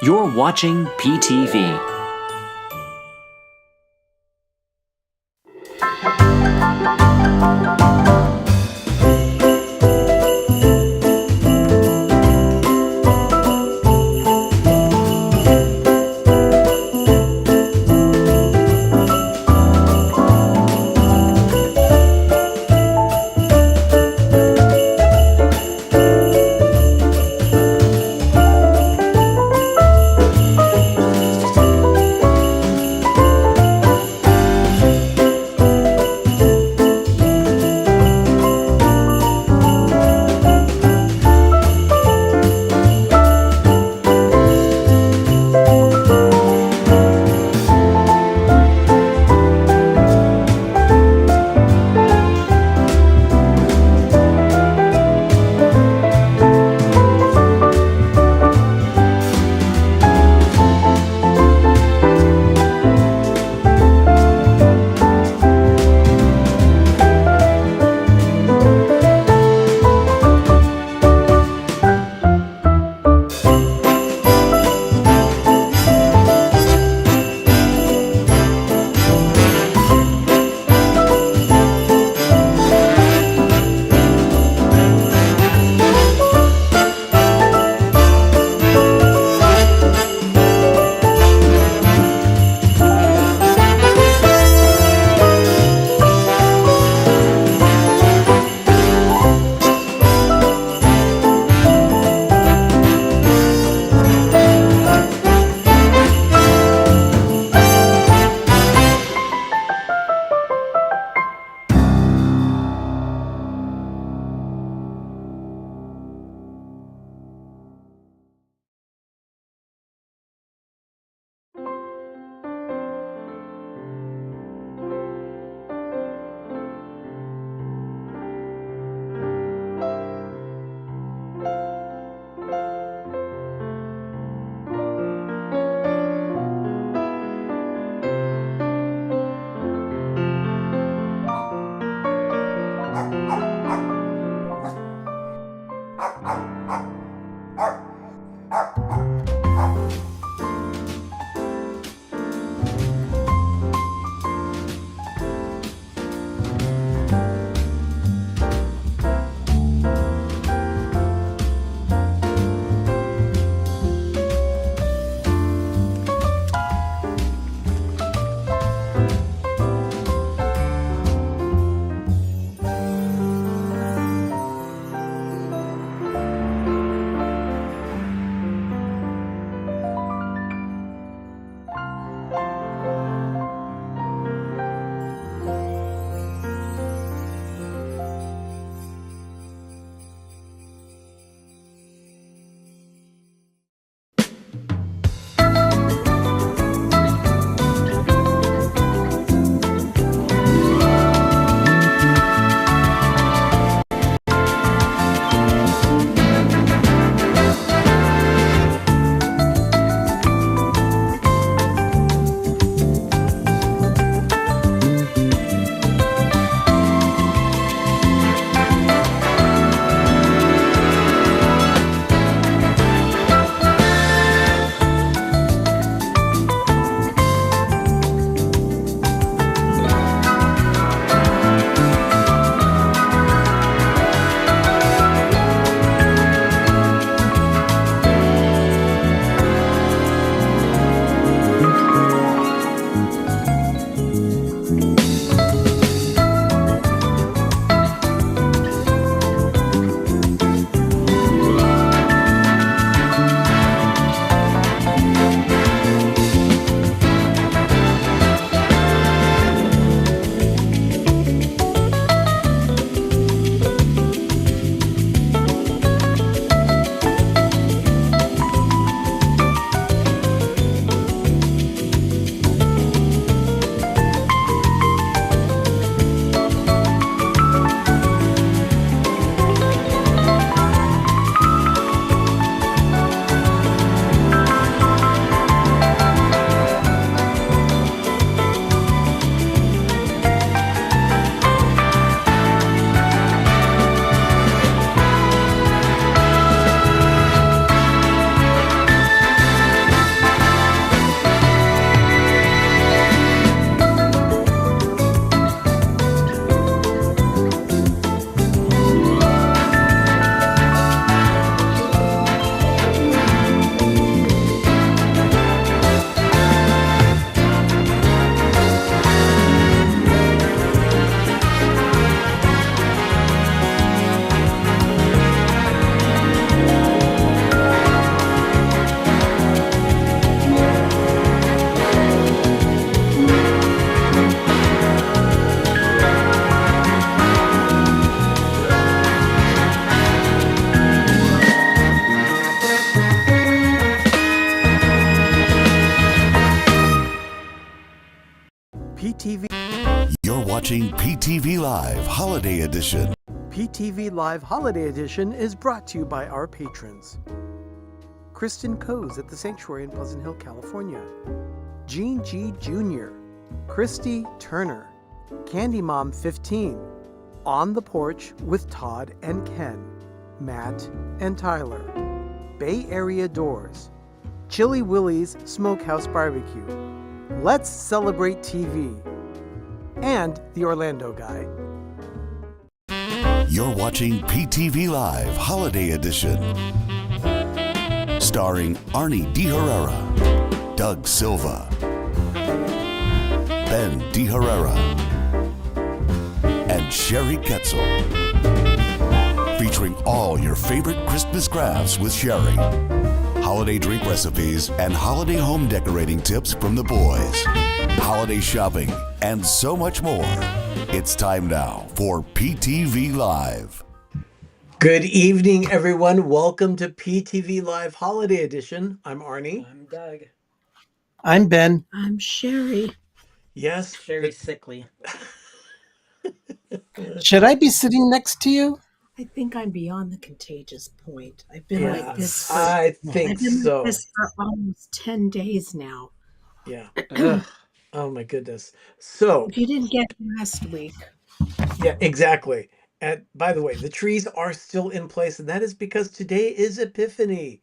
You're watching PTV. PTV. You're watching PTV Live Holiday Edition. PTV Live Holiday Edition is brought to you by our patrons. Kristin Kohs at the Sanctuary in Pleasant Hill, California. Gene G. Jr. Christi Turner. CandyMom 15. On the Porch with Todd and Ken. Matt and Tyler. Bay Area Doors. Chili Willy's Smokehouse Barbecue. Let's Celebrate TV. And the Orlando Guy. You're watching PTV Live Holiday Edition. Starring Arnie De Herrera, Doug Silva, Ben De Herrera, and Sherry Ketzel. Featuring all your favorite Christmas crafts with Sherry, holiday drink recipes, and holiday home decorating tips from the boys, holiday shopping, and so much more. It's time now for PTV Live. Good evening, everyone. Welcome to PTV Live Holiday Edition. I'm Arnie. I'm Doug. I'm Ben. I'm Sherry. Yes. Sherry's sickly. Should I be sitting next to you? I think I'm beyond the contagious point. I've been like this for, I think I've been so. like this for almost 10 days now. Yeah. Oh my goodness. So, If you didn't get last week, yeah, exactly. And by the way, the trees are still in place, and that is because today is Epiphany.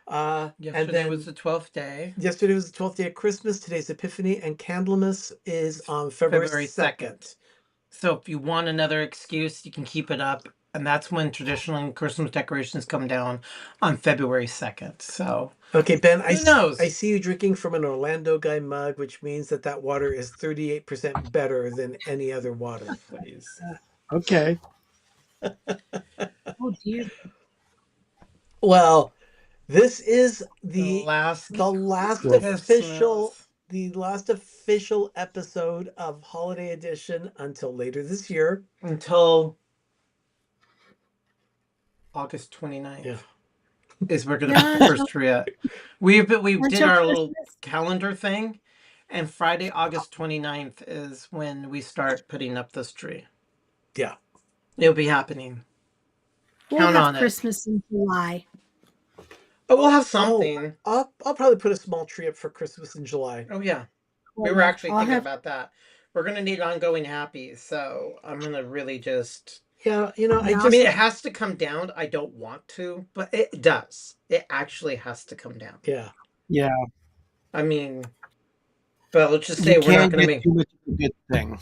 Yesterday was the 12th day. Yesterday was the 12th day of Christmas. Today's Epiphany, and Candlemas is on February 2nd. So if you want another excuse, you can keep it up. And that's when traditional Christmas decorations come down on February 2nd. So Okay, Ben, who knows? I see you drinking from an Orlando Guy mug, which means that water is 38% better than any other water. Please. Okay. oh dear. Well, this is the last official episode of Holiday Edition until later this year. Until August 29th. Yeah. Is we're gonna put the first tree up. We did Until our little Christmas. calendar thing, and Friday, August 29th is when we start putting up this tree. Yeah. It'll be happening. We'll Count have on it. Christmas in July. But we'll have something. I'll probably put a small tree up for Christmas in July. Oh yeah. We were actually thinking about that. We're gonna need ongoing happy, so I'm gonna really just Yeah, I mean, it has to come down. I don't want to, but it does. It actually has to come down. Yeah. I mean, but let's just say we're not going to make too much of a good thing.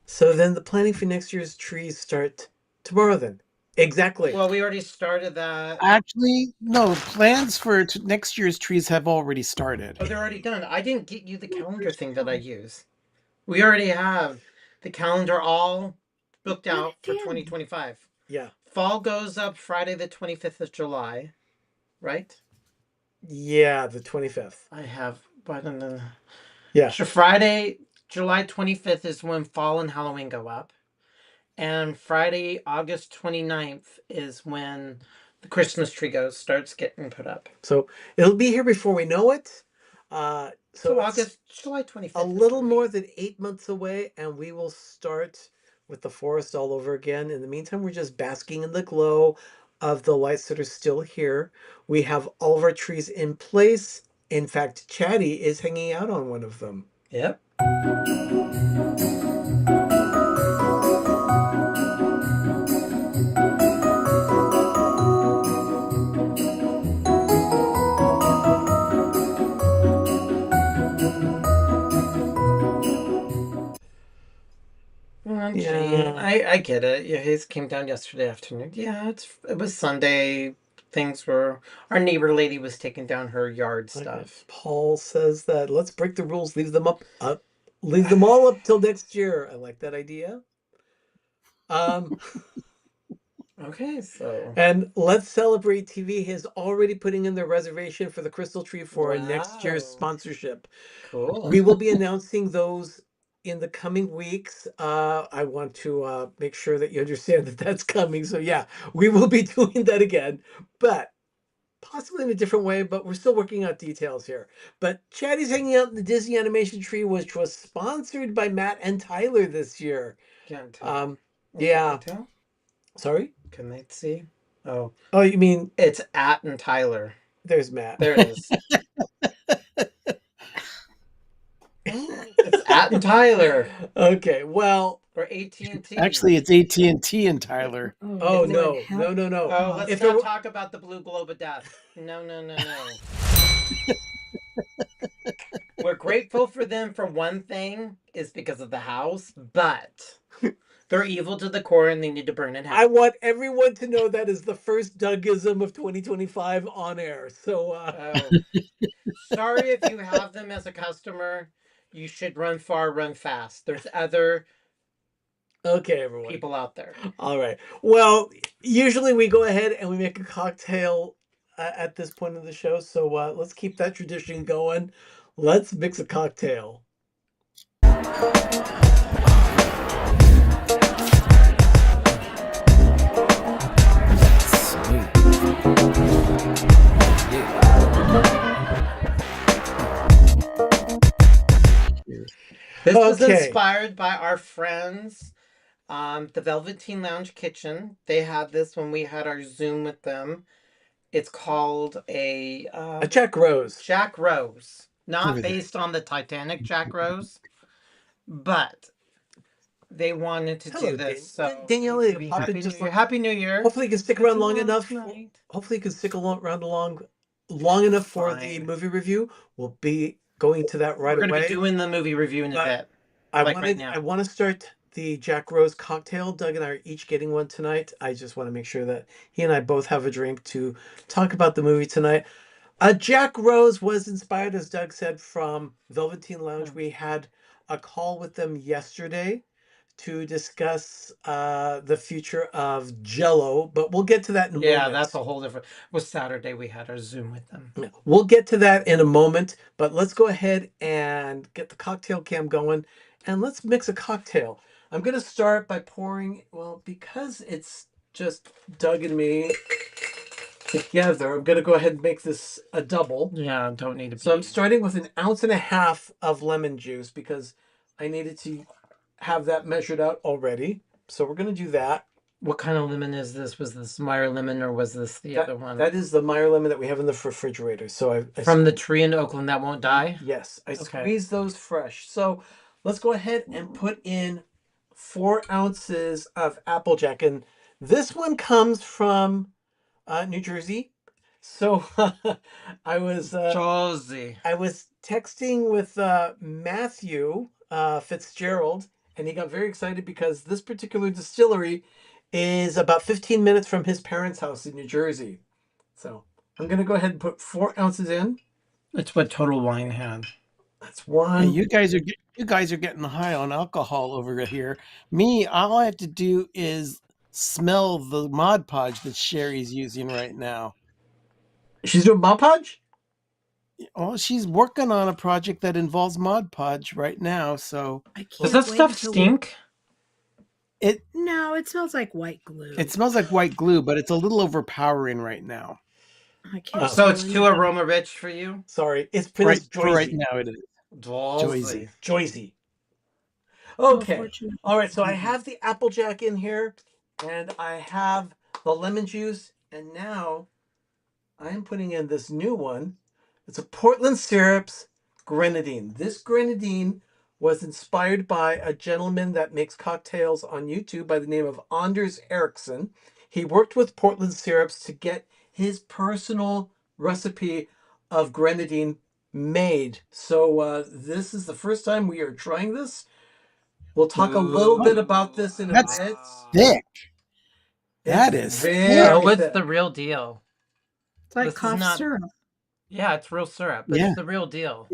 So then the planning for next year's trees start tomorrow then. Exactly. Well, we already started that. Actually, no, plans for next year's trees have already started. Oh, they're already done. I didn't get you the calendar thing that I use. We already have the calendar all booked out for 2025. Yeah. Fall goes up Friday the 25th of July, right? Yeah, the 25th. I have, but Yeah. So Friday, July 25th is when fall and Halloween go up. And Friday, August 29th is when the Christmas tree starts getting put up. So it'll be here before we know it. So August, July 25th. A little more than 8 months away, and we will start with the forest all over again. In the meantime, we're just basking in the glow of the lights that are still here. We have all of our trees in place. In fact, Chatty is hanging out on one of them. Yep. Yeah, I get it. Yeah, his came down yesterday afternoon. Yeah, it was Sunday. Our neighbor lady was taking down her yard stuff. Paul says that let's break the rules, leave them leave them all up till next year. I like that idea. Okay, so and Let's Celebrate TV is already putting in their reservation for the crystal tree for next year's sponsorship. Cool. We will be announcing those in the coming weeks. I want to make sure that you understand that that's coming. So yeah, we will be doing that again. But possibly in a different way, but we're still working out details here. But Chatty's hanging out in the Disney animation tree, which was sponsored by Matt and Tyler this year. Can't tell. Yeah. Can they tell? Sorry? Can they see? Oh, Oh, you mean it's at and Tyler. there's Matt. There it is. It's at and Tyler. Okay, well, Or AT&T. Actually, it's AT&T and Tyler. oh no. Oh, let's If not there were- talk about the blue globe of death. No. We're grateful for them for one thing, is because of the house, but they're evil to the core and they need to burn in hell. I want everyone to know that is the first Dougism of 2025 on air. So, Sorry if you have them as a customer. You should run far, run fast. There's other okay, everyone. people out there. All right. Well, usually we go ahead and we make a cocktail at this point of the show. So let's keep that tradition going. Let's mix a cocktail. This was Okay. inspired by our friends, the Velveteen Lounge Kitchen. They had this when we had our Zoom with them. It's called a Jack Rose. Jack Rose. Not Over there. based on the Titanic Jack Rose, but they wanted to Hello, do this. So Danielle, Happy, pop in New just Year. like- Happy New Year. Hopefully you can stick around long Last enough. night. Hopefully you can stick around long enough for the Fine. movie review. We'll be going to that right We're going to away. be doing the movie review in a But bit. I like want right to. now. I want to start the Jack Rose cocktail. Doug and I are each getting one tonight. I just want to make sure that he and I both have a drink to talk about the movie tonight. Jack Rose was inspired, as Doug said, from Velveteen Lounge. We had a call with them yesterday to discuss the future of Jello, but we'll get to that in a Yeah, moment. that's a whole different. Was Saturday we had our Zoom with them. We'll get to that in a moment, but let's go ahead and get the cocktail cam going and let's mix a cocktail. I'm going to start by pouring, well, because it's just Doug and me together, I'm going to go ahead and make this a double. Yeah, don't need to. So I'm starting with 1.5 ounces of lemon juice because I needed to have that measured out already. So we're going to do that. What kind of lemon is this? Was this Meyer lemon or was this the other one? That is the Meyer lemon that we have in the refrigerator. So I From the tree in Oakland that won't die? Yes, I Okay. squeeze those fresh. So let's go ahead and put in 4 ounces of Applejack. And this one comes from New Jersey. So I was Josie. texting with Matthew Fitzgerald, and he got very excited because this particular distillery is about 15 minutes from his parents' house in New Jersey. So I'm going to go ahead and put 4 ounces in. It's what Total Wine had. That's one. Hey, you guys are getting high on alcohol over here. Me, all I have to do is smell the Mod Podge that Sherry's using right now. She's doing Mod Podge? Oh, she's working on a project that involves Mod Podge right now, so I can't Does that wait stuff until stink? No, it smells like white glue. it smells like white glue, but it's a little overpowering right now. I can't. So smell it's too anything. aroma rich for you? Sorry, it's Right, pronounced for right Joyzy. now it is. Josie. Joyzy. Oh, Okay. fortunately. All right, so I have the Applejack in here, and I have the lemon juice, and now I'm putting in this new one. It's a Portland Syrups Grenadine. This grenadine was inspired by a gentleman that makes cocktails on YouTube by the name of Anders Eriksson. He worked with Portland Syrups to get his personal recipe of grenadine made. So this is the first time we are trying this. We'll talk a little bit about this in a That's bit. thick. That It's is very thick. Oh, it's thick. the real deal. It's like This is cough not- syrup. Yeah, it's real syrup. Yeah. It's the real deal.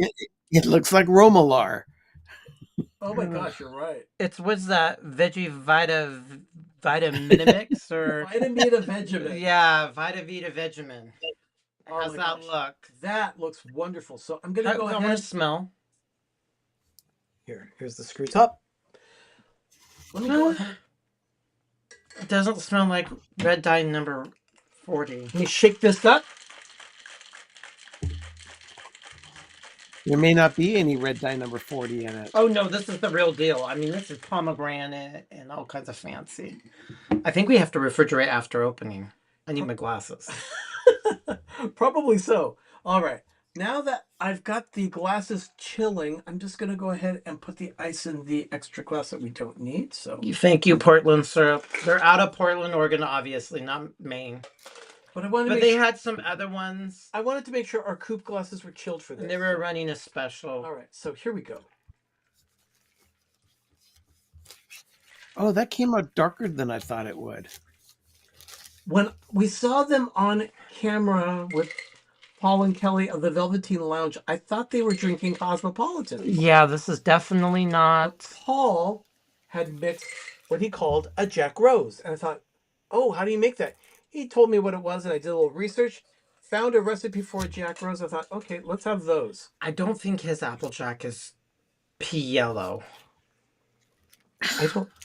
It looks like Romalar. Oh my gosh, you're right. It's what's that? Veggie Vitamix or Vitamita Vegemite. yeah, Vita Vita Vegemin. Oh How's my that gosh. look? That looks wonderful. So I'm gonna go I'm gonna ahead. smell. Here's the screw top. Let me go ahead. It doesn't smell like red dye number 40. Let me shake this up. There may not be any red dye number 40 in it. Oh no, this is the real deal. I mean, this is pomegranate and all kinds of fancy. I think we have to refrigerate after opening. I need my glasses. Probably so. All right. Now that I've got the glasses chilling, I'm just going to go ahead and put the ice in the extra glass that we don't need. So, Thank you, Portland syrup. They're out of Portland, Oregon, obviously, not Maine. but I wanted to But make they had some other ones, I wanted to make sure our coupe glasses were chilled for this. and they were running a special. All right. So here we go. Oh, that came out darker than I thought it would. When we saw them on camera with Paul and Kelly of the Velveteen Lounge, I thought they were drinking Cosmopolitan. Yeah, this is definitely not. Paul had mixed what he called a Jack Rose. And I thought, oh, how do you make that? He told me what it was, and I did a little research, found a recipe for a Jack Rose. I thought, okay, let's have those. I don't think his Applejack is pea yellow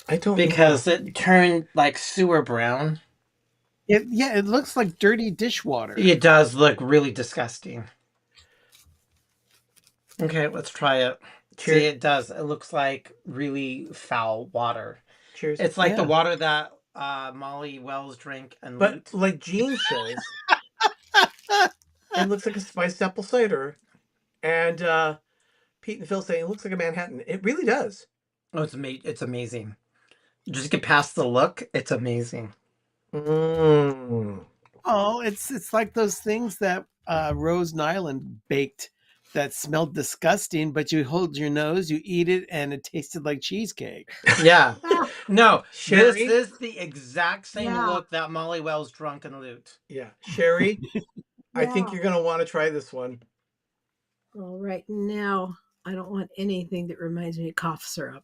I don't because it turned like sewer brown. It looks like dirty dishwater. It does look really disgusting. Okay, let's try it. Cheers. See, it does. It looks like really foul water. Cheers. It's like the Yeah. water that Molly Wells drank and But Loot. like Gene says, it looks like a spiced apple cider. And Pete and Phil saying it looks like a Manhattan. It really does. Oh, it's amazing. Just get past the look. It's amazing. Mm. Oh, it's like those things that Rose Nyland baked that smelled disgusting, but you hold your nose, you eat it, and it tasted like cheesecake. Yeah. No, Sherry? this is the exact same Yeah. look that Molly Wells drunk and Loot. Yeah. Sherry, I think Yeah. you're going to want to try this one. Well, right now, I don't want anything that reminds me of cough syrup.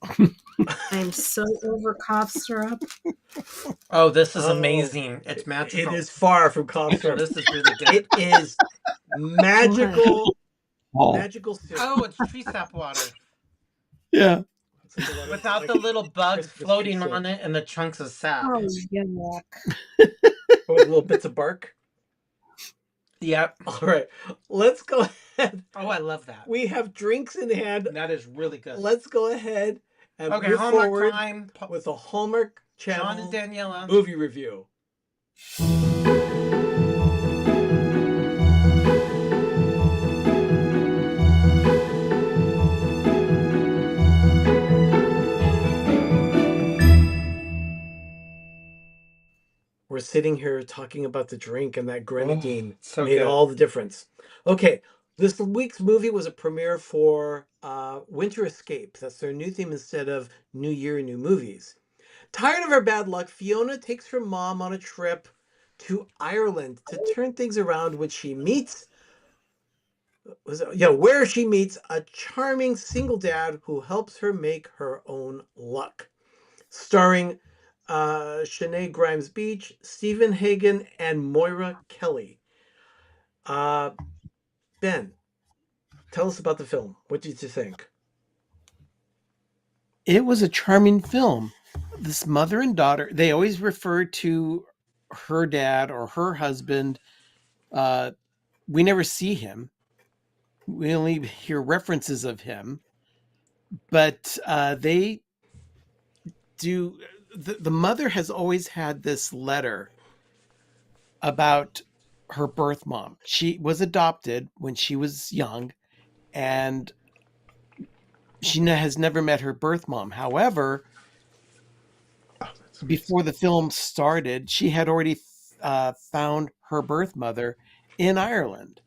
I'm so over cough syrup. Oh, this is Oh, amazing. It's magical. It is far from cough syrup. This is really good. It is magical, Oh, magical syrup. Oh, it's tree sap water. yeah. It's like a lot of- Without like the little bugs Christmas tree floating syrup. on it and the chunks of sap. Oh, yuck. with little bits of bark. Yep. All right, let's go ahead. Oh, I love that. We have drinks in hand. That is really good. Let's go ahead and Okay, move Hallmark forward time. with a Hallmark John Channel and Daniela. movie review. We're sitting here talking about the drink, and that grenadine so made good. all the difference. Okay, this week's movie was a premiere for Winter Escape. That's their new theme instead of New Year, New Movies. Tired of her bad luck, Fiona takes her mom on a trip to Ireland to turn things around when she meets where she meets a charming single dad who helps her make her own luck. Starring Shanae Grimes Beach, Stephen Hagen, and Moira Kelly. Ben, tell us about the film. What did you think? It was a charming film. This mother and daughter, they always refer to her dad or her husband. We never see him. We only hear references of him. But they do. The mother has always had this letter about her birth mom. She was adopted when she was young, and she has never met her birth mom. However, before the film started, she had already found her birth mother in Ireland.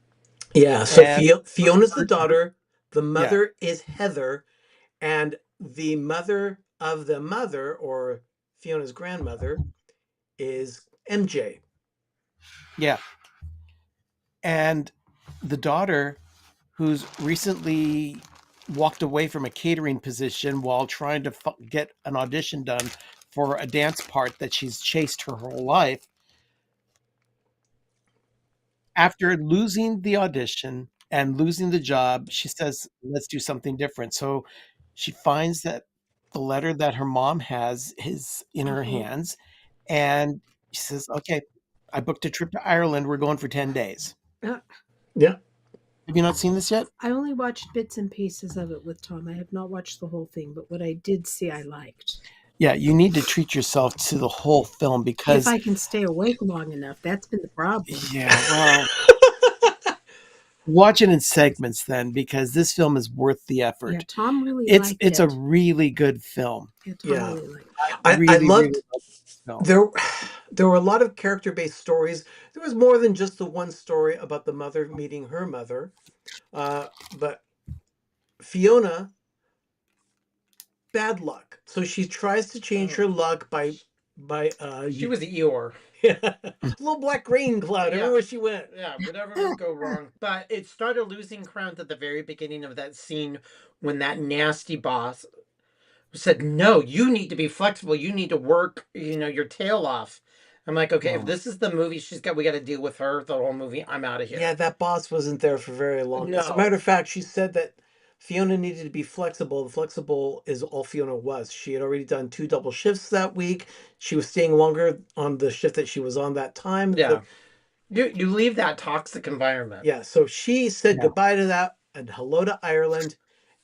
Yeah, so And- Fiona's the daughter, the mother is Heather, and the mother of the mother, or Fiona's grandmother, is MJ. Yeah. And the daughter, who's recently walked away from a catering position while trying to get an audition done for a dance part that she's chased her whole life. After losing the audition and losing the job, she says, let's do something different. So she finds that the letter that her mom has is in her hands. And she says, okay, I booked a trip to Ireland. We're going for 10 days. Yeah. Have you not seen this yet? I only watched bits and pieces of it with Tom. I have not watched the whole thing, but what I did see, I liked. Yeah, you need to treat yourself to the whole film If because, I can stay awake long enough, that's been the problem. yeah, well, watch it in segments then, because this film is worth the effort. Yeah, Tom really It's liked it's it. a really good film. Yeah, Tom Yeah. really liked it. I Really, loved really like this film. there were a lot of character-based stories. There was more than just the one story about the mother meeting her mother. But Fiona, bad luck. So she tries to change her luck by She was Eeyore. little black rain cloud Yeah. everywhere she went. Yeah, whatever would go wrong. But it started losing ground at the very beginning of that scene when that nasty boss said, "No, you need to be flexible. You need to work, your tail off." I'm like, okay, if this is the movie we got to deal with her the whole movie. I'm out of here. Yeah, that boss wasn't there for very long. As a No. matter of fact, she said that Fiona needed to be flexible. Flexible is all Fiona was. She had already done 2 double shifts that week. She was staying longer on the shift that she was on that time. Yeah. You leave that toxic environment. Yeah, so she said Yeah. goodbye to that and hello to Ireland.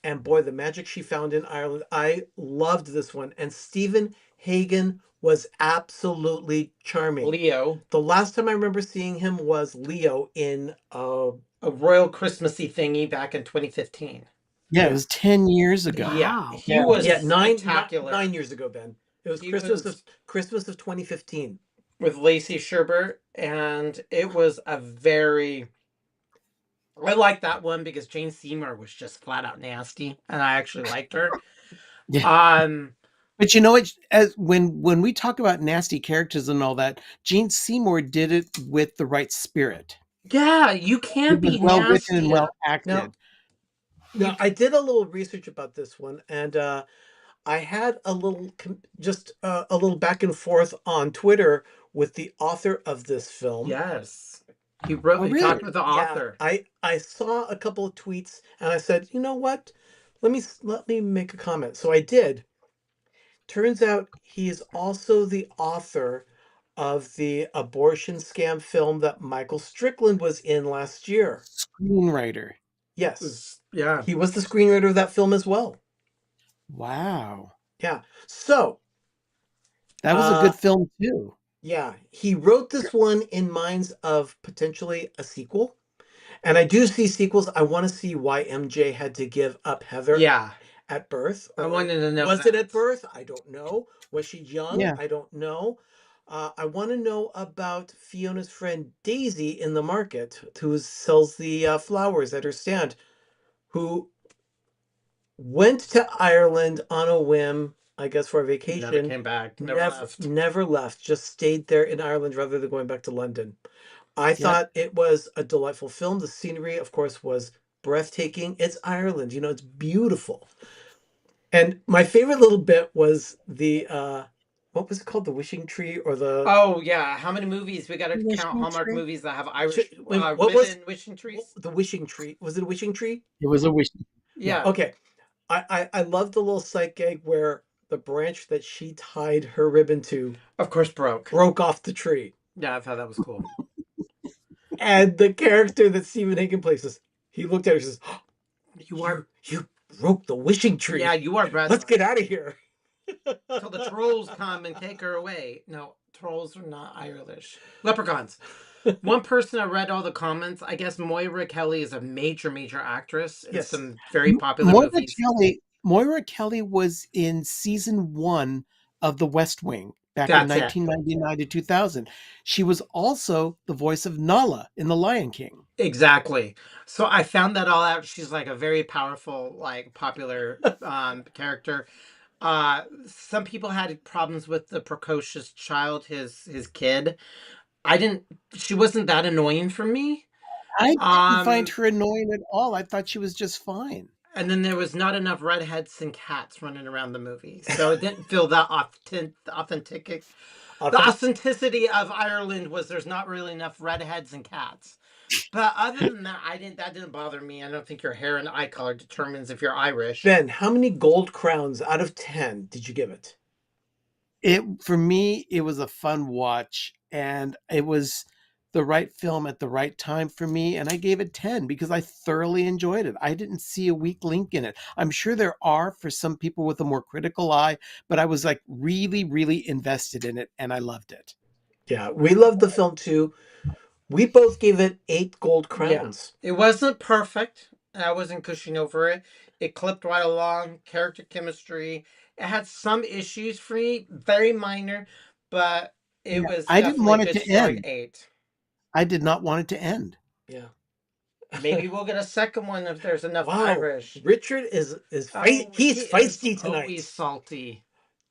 And boy, the magic she found in Ireland. I loved this one. And Stephen Hagen was absolutely charming. Leo, The last time I remember seeing him was Leo in a Royal Christmassy thingy back in 2015. Yeah, it was 10 years ago. Yeah, Wow. he was nine spectacular. 9 years ago, Ben. It was He Christmas was- of Christmas of 2015. with Lacey Sherbert, and it was a very. I like that one because Jane Seymour was just flat out nasty, and I actually liked her. Yeah. But you know what? As when we talk about nasty characters and all that, Jane Seymour did it with the right spirit. Yeah, you can't It was be well nasty. written and well acted. Now, I did a little research about this one, and I had a little a little back and forth on Twitter with the author of this film. Yes, he wrote. Oh, He really? talked with the author. Yeah, I saw a couple of tweets, and I said, you know what? Let me make a comment. So I did. Turns out he is also the author of the abortion scam film that Michael Strickland was in last year. Screenwriter. Yes. Yeah. He was the screenwriter of that film as well. Wow. Yeah. So, That was a good film too. yeah, he wrote this one in minds of potentially a sequel. And I do see sequels. I want to see why MJ had to give up Heather Yeah. at birth. I wanted to know. Was it at birth? I don't know. Was she young? Yeah. I don't know. I want to know about Fiona's friend Daisy in the market, who sells the flowers at her stand, who went to Ireland on a whim, I guess for a vacation. Never came back. Never left. Just stayed there in Ireland rather than going back to London. I thought it was a delightful film. The scenery, of course, was breathtaking. It's Ireland. It's beautiful. And my favorite little bit was the what was it called? The wishing tree or the Oh yeah, how many movies we got to Wishing count? Hallmark tree? movies that have Irish Wait, what was- ribbon wishing trees. the wishing tree? Was it a wishing tree? It was a wish. Yeah. Okay. I love the little sight gag where the branch that she tied her ribbon to Of course, broke. off the tree. Yeah, I thought that was cool. And the character that Stephen Hagen plays, he looked at her and says, oh, you broke the wishing tree. Yeah, you are Brad. Let's get out of here. Till the trolls come and take her away. No, trolls are not Irish. Leprechauns. One person I read all the comments. I guess Moira Kelly is a major actress in Yes. some very popular movies. Moira Kelly was in season 1 of The West Wing back in That's it. 1999 to 2000. She was also the voice of Nala in The Lion King. Exactly. So I found that all out. She's like a very powerful, popular character. Some people had problems with the precocious child, his kid. She wasn't that annoying for me. I didn't find her annoying at all. I thought she was just fine. And then there was not enough redheads and cats running around the movie. So it didn't feel that authentic. The authenticity of Ireland was there's not really enough redheads and cats. But other than that, that didn't bother me. I don't think your hair and eye color determines if you're Irish. Ben, how many gold crowns out of 10 did you give it? For me, it was a fun watch, and it was the right film at the right time for me, and I gave it 10 because I thoroughly enjoyed it. I didn't see a weak link in it. I'm sure there are for some people with a more critical eye, but I was like really, really invested in it, and I loved it. Yeah, we loved the film too. We both gave it 8 gold crowns. It wasn't perfect. I wasn't gushing over it. It clipped right along. Character chemistry. It had some issues for me, very minor, but it was I didn't want it definitely a to good solid end. 8. I did not want it to end. Yeah. Maybe we'll get a second one if there's enough Wow. Irish. Richard is he's feisty tonight. Always salty.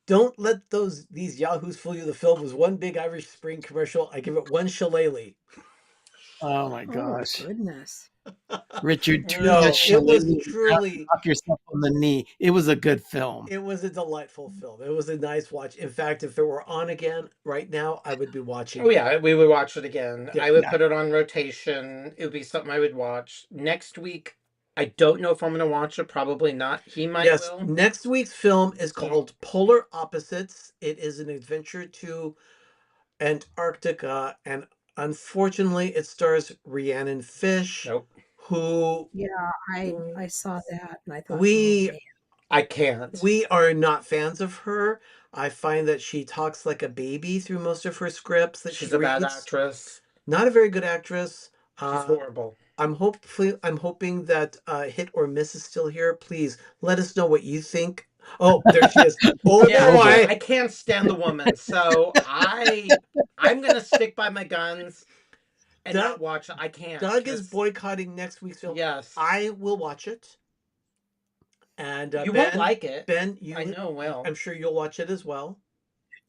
Don't let these yahoos fool you. The film was one big Irish Spring commercial. I give it 1 shillelagh. Oh my gosh. Goodness. Richard, No, that it shillelagh, was truly. knock yourself on the knee. It was a good film. It was a delightful film. It was a nice watch. In fact, if it were on again right now, I would be watching. Oh yeah, we would watch it again. Yeah. I would put it on rotation. It would be something I would watch. Next week, I don't know if I'm going to watch it. Probably not. He might will. Next week's film is called Polar Opposites. It is an adventure to Antarctica, and unfortunately, it stars Rhiannon Fish, Nope. who I saw that and I thought I can't. We are not fans of her. I find that she talks like a baby through most of her scripts. That She's she a bad reads. actress. Not a very good actress. She's horrible. I'm hoping that Hit or Miss is still here. Please let us know what you think. Oh, there she is. Oh boy! I can't stand the woman, so I'm gonna stick by my guns and not watch it. I can't. Doug is boycotting next week's film. Yes, I will watch it. And you Ben, won't like it. Ben, I know will. I'm sure you'll watch it as well.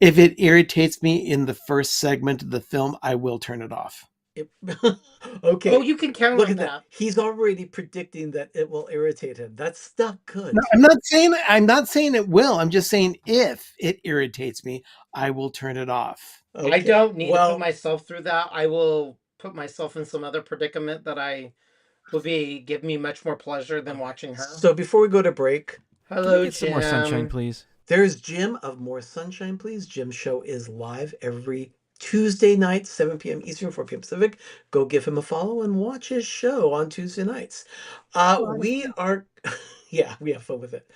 If it irritates me in the first segment of the film, I will turn it off. Okay. Oh, you can count on that. He's already predicting that it will irritate him. That's not good. No, I'm not saying it will. I'm just saying if it irritates me, I will turn it off. Okay. I don't need to put myself through that. I will put myself in some other predicament that will give me much more pleasure than watching her. So before we go to break, hello, Jim. Some more sunshine, please. There's Jim of More Sunshine, Please. Jim's show is live every Tuesday night, 7 p.m. Eastern, 4 p.m. Pacific. Go give him a follow and watch his show on Tuesday nights. We have fun with it.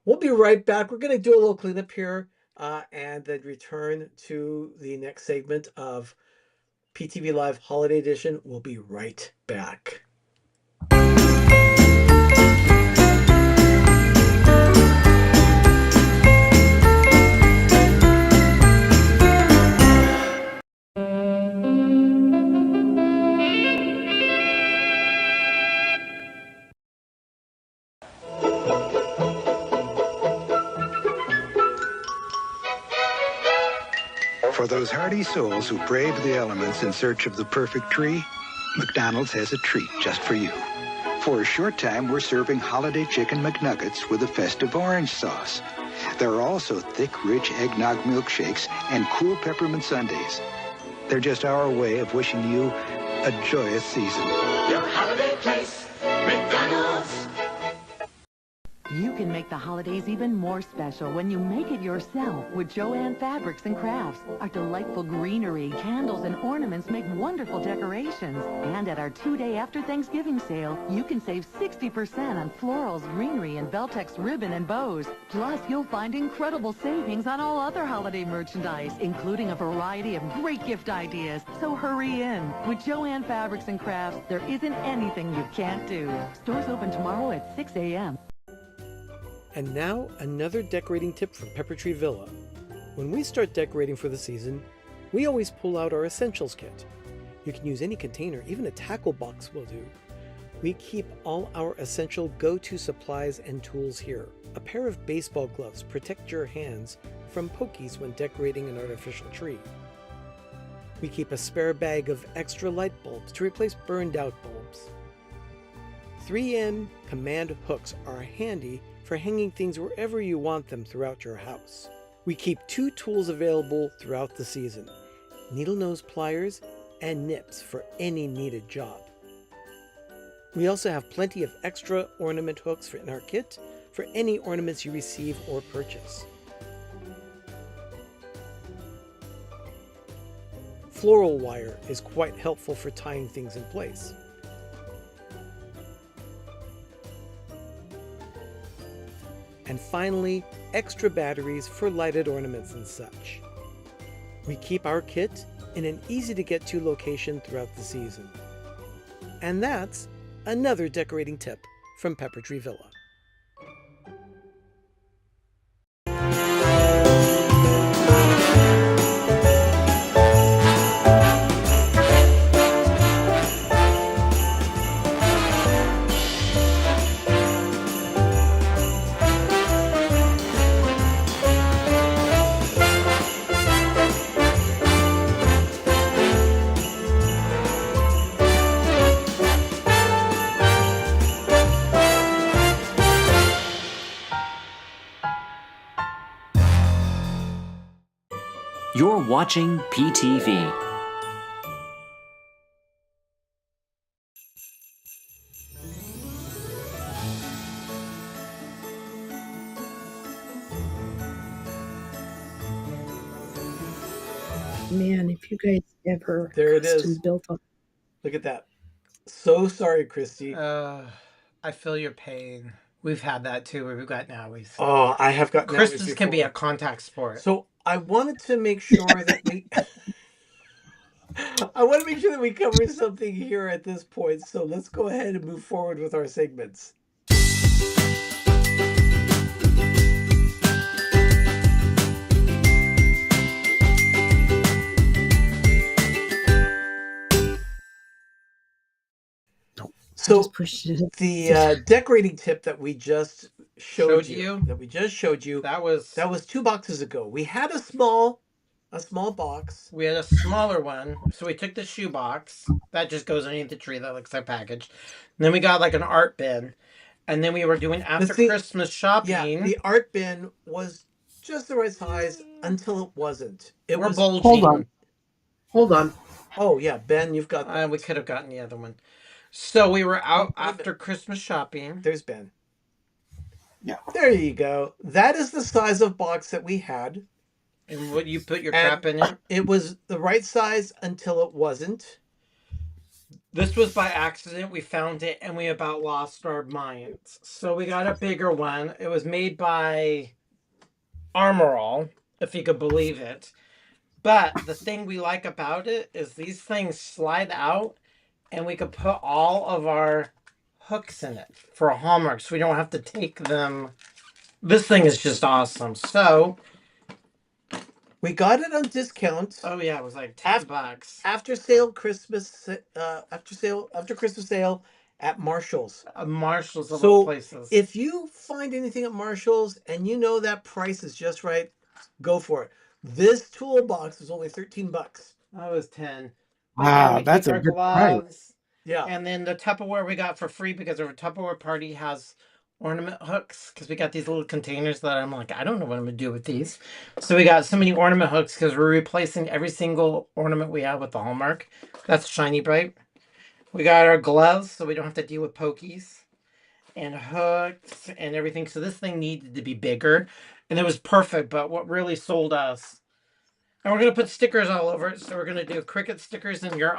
We'll be right back. We're going to do a little cleanup here and then return to the next segment of PTV Live Holiday Edition. We'll be right back. For those hardy souls who brave the elements in search of the perfect tree, McDonald's has a treat just for you. For a short time, we're serving holiday chicken McNuggets with a festive orange sauce. There are also thick, rich eggnog milkshakes and cool peppermint sundaes. They're just our way of wishing you a joyous season. Your holiday place, McDonald's. You can make the holidays even more special when you make it yourself with Joann Fabrics and Crafts. Our delightful greenery, candles, and ornaments make wonderful decorations. And at our 2-day after Thanksgiving sale, you can save 60% on florals, greenery, and Veltex ribbon and bows. Plus, you'll find incredible savings on all other holiday merchandise, including a variety of great gift ideas. So hurry in. With Joann Fabrics and Crafts, there isn't anything you can't do. Stores open tomorrow at 6 a.m. And now, another decorating tip from Pepper Tree Villa. When we start decorating for the season, we always pull out our essentials kit. You can use any container, even a tackle box will do. We keep all our essential go-to supplies and tools here. A pair of baseball gloves protect your hands from pokies when decorating an artificial tree. We keep a spare bag of extra light bulbs to replace burned out bulbs. 3M command hooks are handy for hanging things wherever you want them throughout your house. We keep 2 tools available throughout the season: needle nose pliers and nips for any needed job. We also have plenty of extra ornament hooks in our kit for any ornaments you receive or purchase. floral wire is quite helpful for tying things in place. And finally, extra batteries for lighted ornaments and such. We keep our kit in an easy-to-get-to location throughout the season. And that's another decorating tip from Pepper Tree Villa. You're watching PTV. Man, if you guys ever There it custom is. built a Look at that. So sorry, Christy. I feel your pain. We've had that too. We've got Nowies. Oh, I have got Christmas can be a contact sport. So I wanted to make sure that we I want to make sure that we cover something here at this point. So let's go ahead and move forward with our segments. So just pushed it. the decorating tip that we just showed you, That was 2 boxes ago. We had a small box. We had a smaller one, so we took the shoe box that just goes underneath the tree that looks like packaged. And then we got like an art bin, and then we were doing after Christmas shopping. Yeah, the art bin was just the right size until it wasn't. It was bulging. Hold on. Oh yeah, Ben, you've got. We could have gotten the other one. So we were out after Christmas shopping. There's Ben. Yeah. There you go. That is the size of box that we had. And what you put your crap in it? It was the right size until it wasn't. This was by accident. We found it and we about lost our minds. So we got a bigger one. It was made by Armor All, if you could believe it. But the thing we like about it is these things slide out and we could put all of our hooks in it for a Hallmark so we don't have to take them. This thing is just awesome. So we got it on discount. Oh yeah, it was like $10 after Christmas sale at Marshall's. Marshall's of all all places. If you find anything at Marshall's and you know that price is just right, go for it. This toolbox was only $13. That was 10. Wow, that's a good price. Yeah. And then the Tupperware we got for free because our Tupperware party has ornament hooks because we got these little containers that I'm like, I don't know what I'm going to do with these. So we got so many ornament hooks because we're replacing every single ornament we have with the Hallmark. That's Shiny Bright. We got our gloves so we don't have to deal with pokies and hooks and everything. So this thing needed to be bigger and it was perfect. But what really sold us, and we're going to put stickers all over it. So we're going to do Cricut stickers in your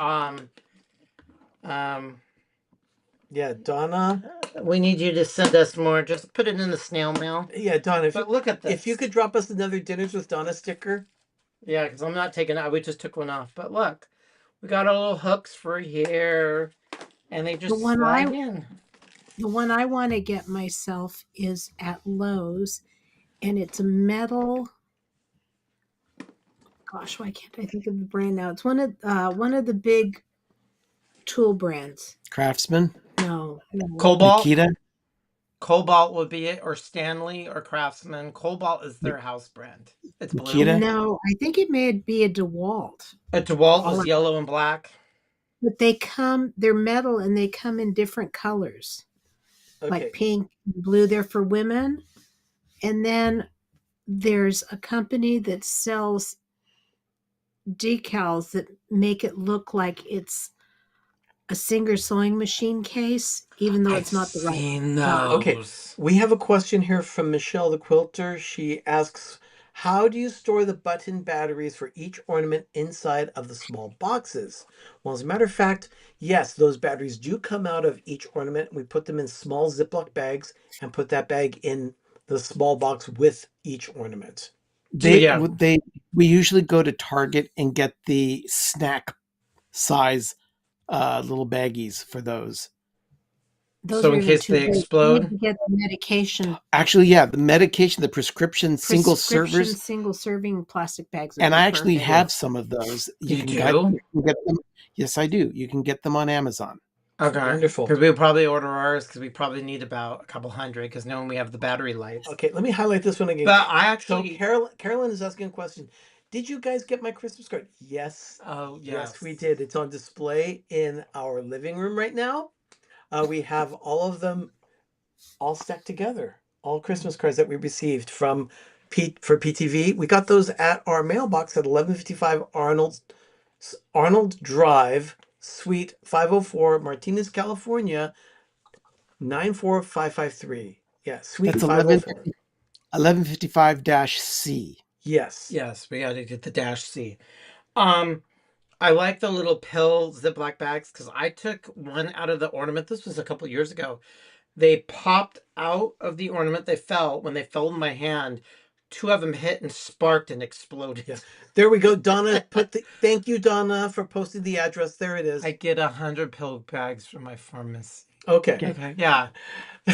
yeah, Donna. We need you to send us more. Just put it in the snail mail. Yeah, Donna. Look at this. If you could drop us another Dinners with Donna sticker. Yeah, because I'm not taking it. We just took one off. But look, we got our little hooks for here, and they just slide in. The one I want to get myself is at Lowe's, and it's a metal. Gosh, why can't I think of the brand now? It's one of the big tool brands. Craftsman? No. Cobalt? Nikita? Cobalt would be it, or Stanley, or Craftsman. Cobalt is their house brand. It's blue. Nikita? No, I think it may be a DeWalt. A DeWalt is yellow and black. But they're metal and they come in different colors. Okay. Like pink and blue. They're for women. And then there's a company that sells decals that make it look like it's a Singer sewing machine case, even though it's not the right. Those. Okay, we have a question here from Michelle the Quilter. She asks, How do you store the button batteries for each ornament inside of the small boxes? Well, as a matter of fact, yes, those batteries do come out of each ornament. We put them in small Ziploc bags and put that bag in the small box with each ornament. We usually go to Target and get the snack size little baggies for those. Those So are in even case too they big. explode? You need to get the medication. Actually, yeah, the medication, the prescription single servers. Single serving plastic bags. And I actually have some of those. You can get them. Yes, I do. You can get them on Amazon. Okay. Wonderful. Because we'll probably order ours because we probably need about a couple hundred because now we have the battery lights. Okay, let me highlight this one again. But I actually... So Carolyn is asking a question. Did you guys get my Christmas card? Yes. Oh, Yes, we did. It's on display in our living room right now. We have all of them all stacked together. All Christmas cards that we received from for PTV. We got those at our mailbox at 1155 Arnold Drive, Suite 504, Martinez, California, 94553. Yeah, Suite That's 504. 1155-C. Yes. Yes, we got to get the -C. I like the little pill Ziploc bags because I took one out of the ornament. This was a couple years ago. They popped out of the ornament. They fell. When they fell in my hand, 2 of them hit and sparked and exploded. Yeah. There we go. Donna thank you, Donna, for posting the address. There it is. I get 100 pill bags from my pharmacy. Okay. Yeah.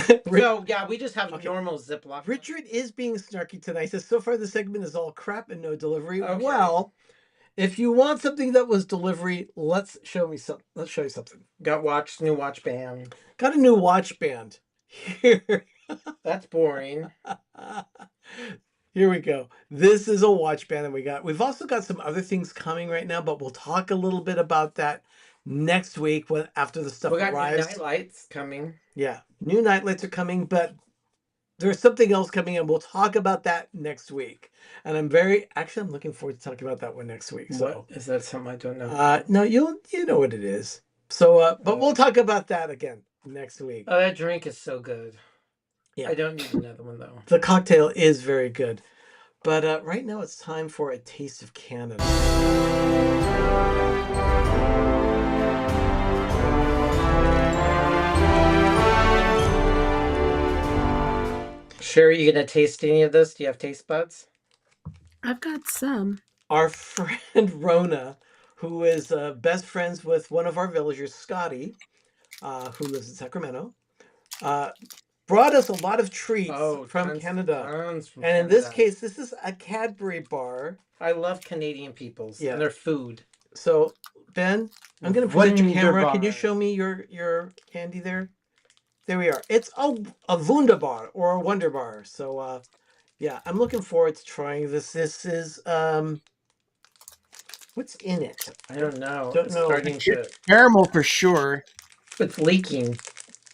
So, yeah, we just have normal Ziploc. Richard is being snarky tonight. He says, so far the segment is all crap and no delivery. Okay. Well, if you want something that was delivery, let's show you something. Got new watch band. Got a new watch band. Here. That's boring. Here we go. This is a watch band that we got. We've also got some other things coming right now, but we'll talk a little bit about that next week after the stuff arrives. We got new night lights coming. Yeah, new night lights are coming, but there's something else coming in. We'll talk about that next week. And I'm looking forward to talking about that one next week. So what? Is that something I don't know? No, you know what it is. So, but we'll talk about that again next week. Oh, that drink is so good. Yeah. I don't need another one though. The cocktail is very good. But right now it's time for a taste of Canada. Sherry, you gonna taste any of this? Do you have taste buds? I've got some. Our friend Rona, who is best friends with one of our villagers, Scotty, who lives in Sacramento, brought us a lot of treats from Canada. And in this case, this is a Cadbury bar. I love Canadian peoples and their food. So, Ben, I'm going to present your camera. Can you show me your candy there? There we are. It's a Wunderbar or a Wonder Bar. So, yeah, I'm looking forward to trying this. This is, what's in it? I don't know. Don't know. Starting to... Caramel for sure. It's leaking.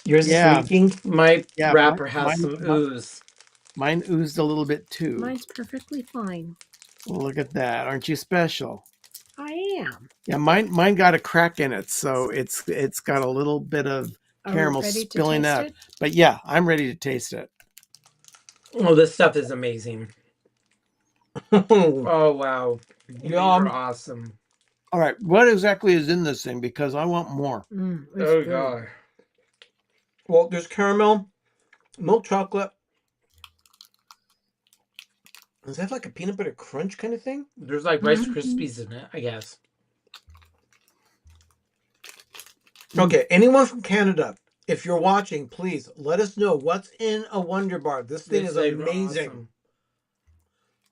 Yours is leaking? My wrapper has some ooze. Mine oozed a little bit too. Mine's perfectly fine. Look at that. Aren't you special? I am. Yeah, mine got a crack in it, so it's got a little bit of caramel spilling out. But yeah, I'm ready to taste it. Oh, this stuff is amazing. Oh, wow. You're awesome. All right, what exactly is in this thing? Because I want more. Oh, God. Well, there's caramel, milk chocolate. Is that like a peanut butter crunch kind of thing? There's like Rice Krispies in it, I guess. Okay, anyone from Canada, if you're watching, please let us know what's in a Wonder Bar. This thing is amazing. Awesome.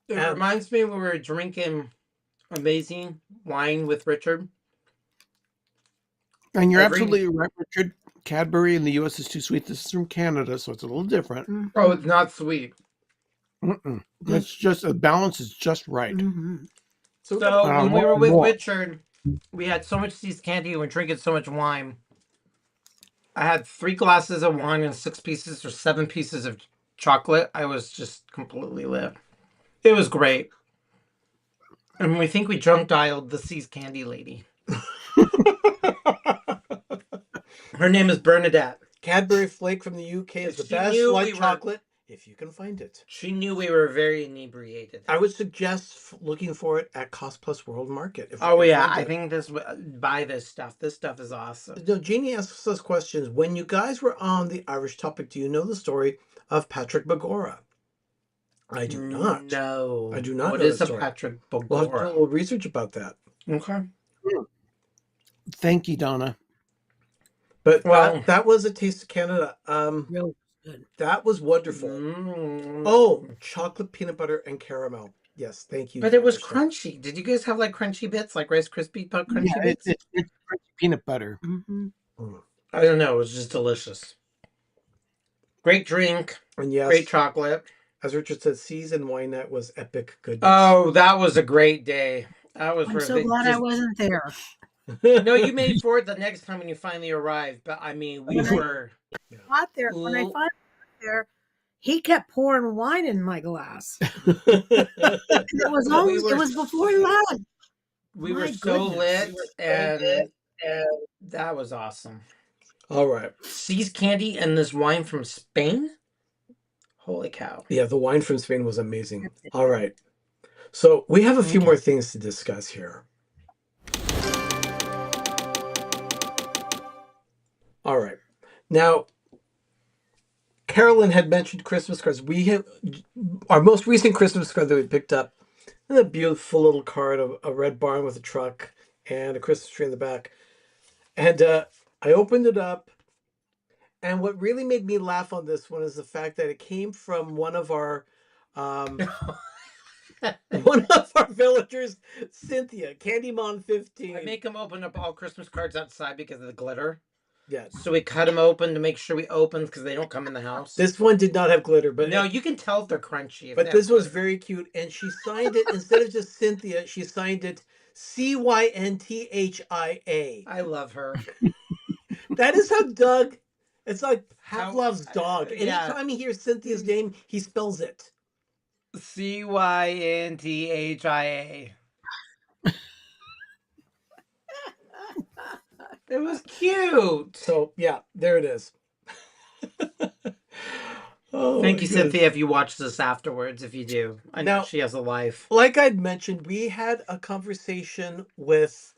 It reminds me when we were drinking amazing wine with Richard. And you're absolutely right, Richard. Cadbury in the U.S. is too sweet. This is from Canada, so it's a little different. Oh, it's not sweet. It's just the balance is just right. So when we were with Richard, we had so much seized candy and we're drinking so much wine. I had 3 glasses of wine and 6 pieces or 7 pieces of chocolate. I was just completely lit. It was great. And we think we drunk dialed the seized candy lady. Her name is Bernadette. Cadbury Flake from the UK is the best white chocolate. if you can find it. She knew we were very inebriated. I would suggest looking for it at Cost Plus World Market. If Oh we can yeah, find I it. think buy this stuff. This stuff is awesome. No, Jeannie asks us questions. When you guys were on the Irish topic, do you know the story of Patrick Bagora? I do not. No, I do not What know is the a story. Patrick We'll have to do a Bagora? little research about that. Okay. Thank you, Donna. But Well- that was a Taste of Canada. Real good. That was wonderful. Mm. Oh, chocolate, peanut butter, and caramel. Yes, thank you. But it was Michelle. crunchy. Did you guys have like crunchy bits, like Rice Krispie crunchy Yeah, bits? it's peanut butter. Mm-hmm. I don't know. It was just delicious. Great drink. And yes, Great chocolate. as Richard said, Seas and Wine Night was epic goodness. Oh, that was a great day. That was I'm so glad I wasn't there. No, you made for it the next time when you finally arrived. But I mean, we were. Got there when I Ooh. finally got there. He kept pouring wine in my glass. Oh, It was Well, we almost. were- It was before lunch. We My were so goodness. lit, and that was awesome. All right. Seas candy and this wine from Spain. Holy cow! Yeah, the wine from Spain was amazing. All right. So we have a few more things to discuss here. All right. Now, Carolyn had mentioned Christmas cards. We have our most recent Christmas card that we picked up. A beautiful little card of a red barn with a truck and a Christmas tree in the back. And I opened it up. And what really made me laugh on this one is the fact that it came from one of our villagers, Cynthia, CandyMom 15. I make them open up all Christmas cards outside because of the glitter. Yes. So we cut them open to make sure we open because they don't come in the house. This one did not have glitter, but No, you can tell if they're crunchy. If but they this have was glitter. very cute, and she signed it instead of just Cynthia. She signed it Cynthia. I love her. That is how Doug. It's like half How- loves dog. yeah. Anytime he hears Cynthia's name, he spells it. Cynthia. It was cute. So yeah, there it is. Oh, Thank you, my goodness. Cynthia, if you watch this afterwards. If you do, I know Now- she has a life. Like I'd mentioned, we had a conversation with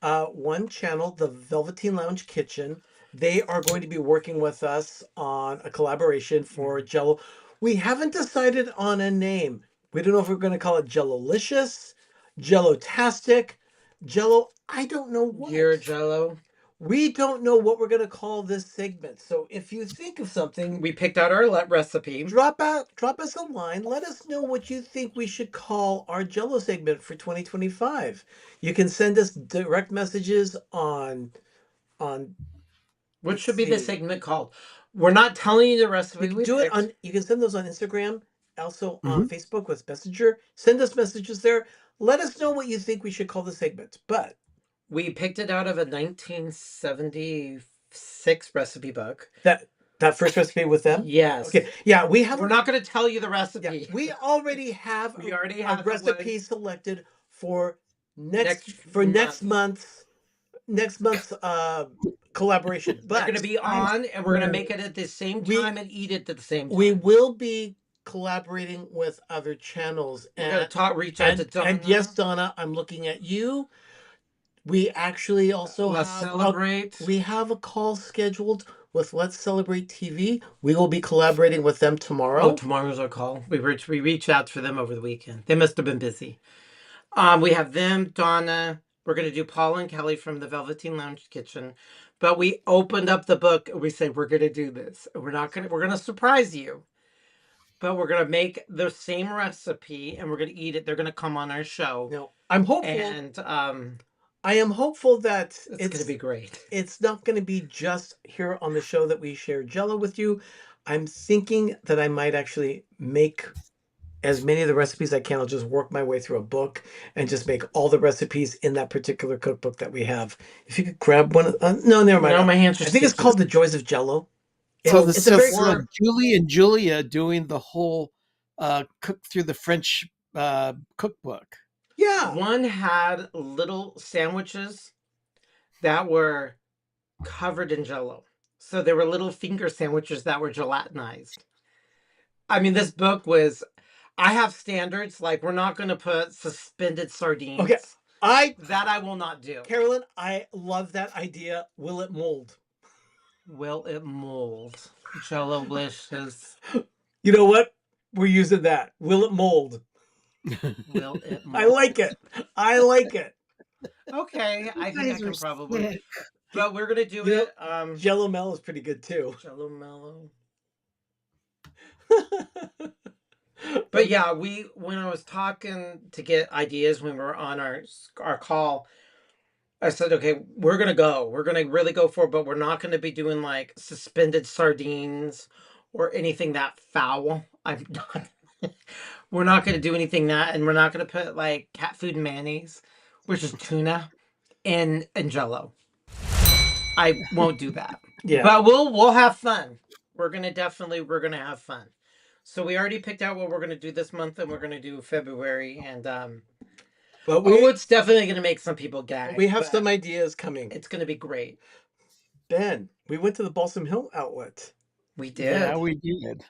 one channel, the Velveteen Lounge Kitchen. They are going to be working with us on a collaboration for Jello. We haven't decided on a name. We don't know if we're going to call it Jello-licious, Jello-tastic, Jello. I don't know what. Your Jello. We don't know what we're going to call this segment. So if you think of something, We picked out our recipe. drop us a line. Let us know what you think we should call our Jello segment for 2025. You can send us direct messages on What should be the see. segment called? We're not telling you the recipe. you can we do it picked. on you can send those on Instagram, also on Facebook with Messenger. Send us messages there. Let us know what you think we should call the segment. But We picked it out of a 1976 recipe book. that first recipe with them? Yes. Okay. Yeah, we have We're not going to tell you the yeah, recipe. we already have We already a have the recipe selected for Next next month's collaboration. We're But going to be on, and we're going to make it at the same time and eat it at the same time. we will be collaborating with other channels. We're going to reach out to Donna. And yes, Donna, I'm looking at you. We actually also Let's have celebrate. we have a call scheduled with Let's Celebrate TV. We will be collaborating with them tomorrow. Oh, tomorrow's our call. We reached out for them over the weekend. They must have been busy. We have them, Donna. We're going to do Paul and Kelly from the Velveteen Lounge Kitchen. But we opened up the book and we said, we're going to do this. We're going to surprise you. But we're going to make the same recipe and we're going to eat it. They're going to come on our show. No, I'm hopeful. And I am hopeful that it's going to be great. It's not going to be just here on the show that we share Jello with you. I'm thinking that I might actually make as many of the recipes I can. I'll just work my way through a book and just make all the recipes in that particular cookbook that we have. If you could grab one. No, never mind. No, my hands are I think it's sticky. called The Joys of Jello. So It's a very Julie and Julia doing the whole cook through the French cookbook. yeah. One had little sandwiches that were covered in Jello. So there were little finger sandwiches that were gelatinized. I mean, this book was. I have standards. Like, we're not going to put suspended sardines. Okay. That I will not do. Carolyn, I love that idea. Will it mold? Will it mold? Jello Blicious. You know what? We're using that. Will it mold? Will it mold? I like it. I like it. Okay, I think I guys can are probably. sick. But we're gonna do You it. Jello Mellow is pretty good too. Jello Mellow. But yeah, when I was talking to get ideas when we were on our call, I said, okay, we're gonna go. We're gonna really go for it, but we're not gonna be doing like suspended sardines or anything that foul. I'm not. We're not gonna do anything that, and we're not gonna put like cat food mayonnaise, which is tuna, in Jello. I won't do that. Yeah. But we'll have fun. We're gonna have fun. So we already picked out what we're gonna do this month, and we're gonna do February, and but it's definitely gonna make some people gag. We have some ideas coming. It's gonna be great. Ben, we went to the Balsam Hill outlet. We did. Yeah, we did.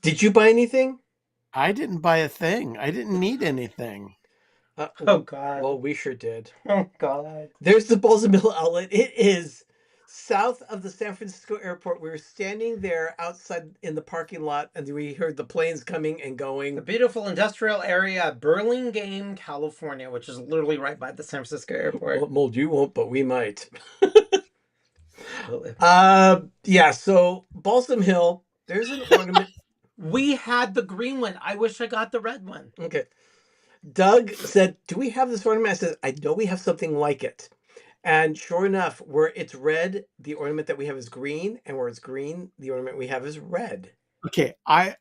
Did you buy anything? I didn't buy a thing. I didn't need anything. Oh God. Well, we sure did. Oh God. There's the Balsam Hill outlet. It is south of the San Francisco airport. We were standing there outside in the parking lot, and we heard the planes coming and going. The beautiful industrial area of Burlingame, California, which is literally right by the San Francisco airport. Well, mold you won't, but we might. Yeah. So Balsam Hill. There's an ornament. We had the green one. I wish I got the red one. Okay. Doug said, "Do we have this ornament?" I said, "I know we have something like it." And sure enough, where it's red, the ornament that we have is green, and where it's green, the ornament we have is red. Okay, I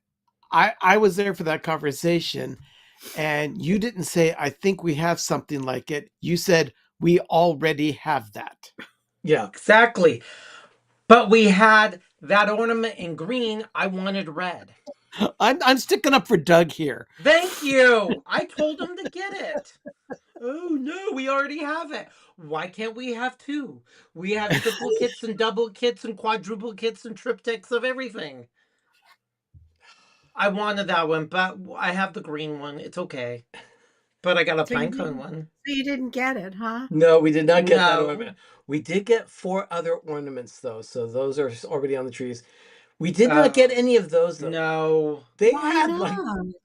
was there for that conversation, and you didn't say, "I think we have something like it." You said, "We already have that." Yeah, exactly. But we had that ornament in green. I wanted red. I'm sticking up for Doug here. Thank you. I told him to get it. Oh no, we already have it. Why can't we have two? We have triple kits and double kits and quadruple kits and triptychs of everything. I wanted that one, but I have the green one. It's okay. But I got a pinecone one. So you didn't get it, huh? No, we did not get that ornament. We did get 4 other ornaments, though, so those are already on the trees. We did not get any of those, though. No. They had, like,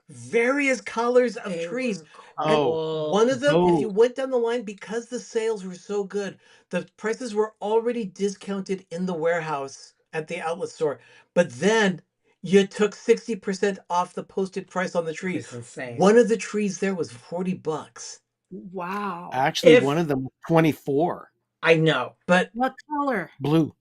various colors of trees. Oh. One of them, if you went down the line, because the sales were so good, the prices were already discounted in the warehouse at the outlet store. But then you took 60% off the posted price on the tree. That's insane. One of the trees there was $40. Wow. Actually, one of them was 24. I know. But what color? Blue.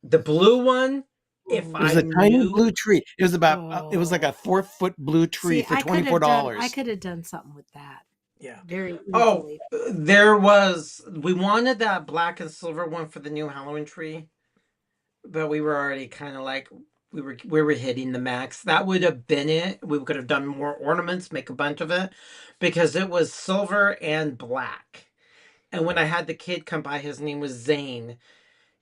The blue one? If it was a tiny blue tree. It was about it was like a 4-foot blue tree for $24. I could have done something with that. Yeah. Very easily. Oh, we wanted that black and silver one for the new Halloween tree. But we were already kind of like we were hitting the max. That would have been it. We could have done more ornaments, make a bunch of it, because it was silver and black. And when I had the kid come by, his name was Zane.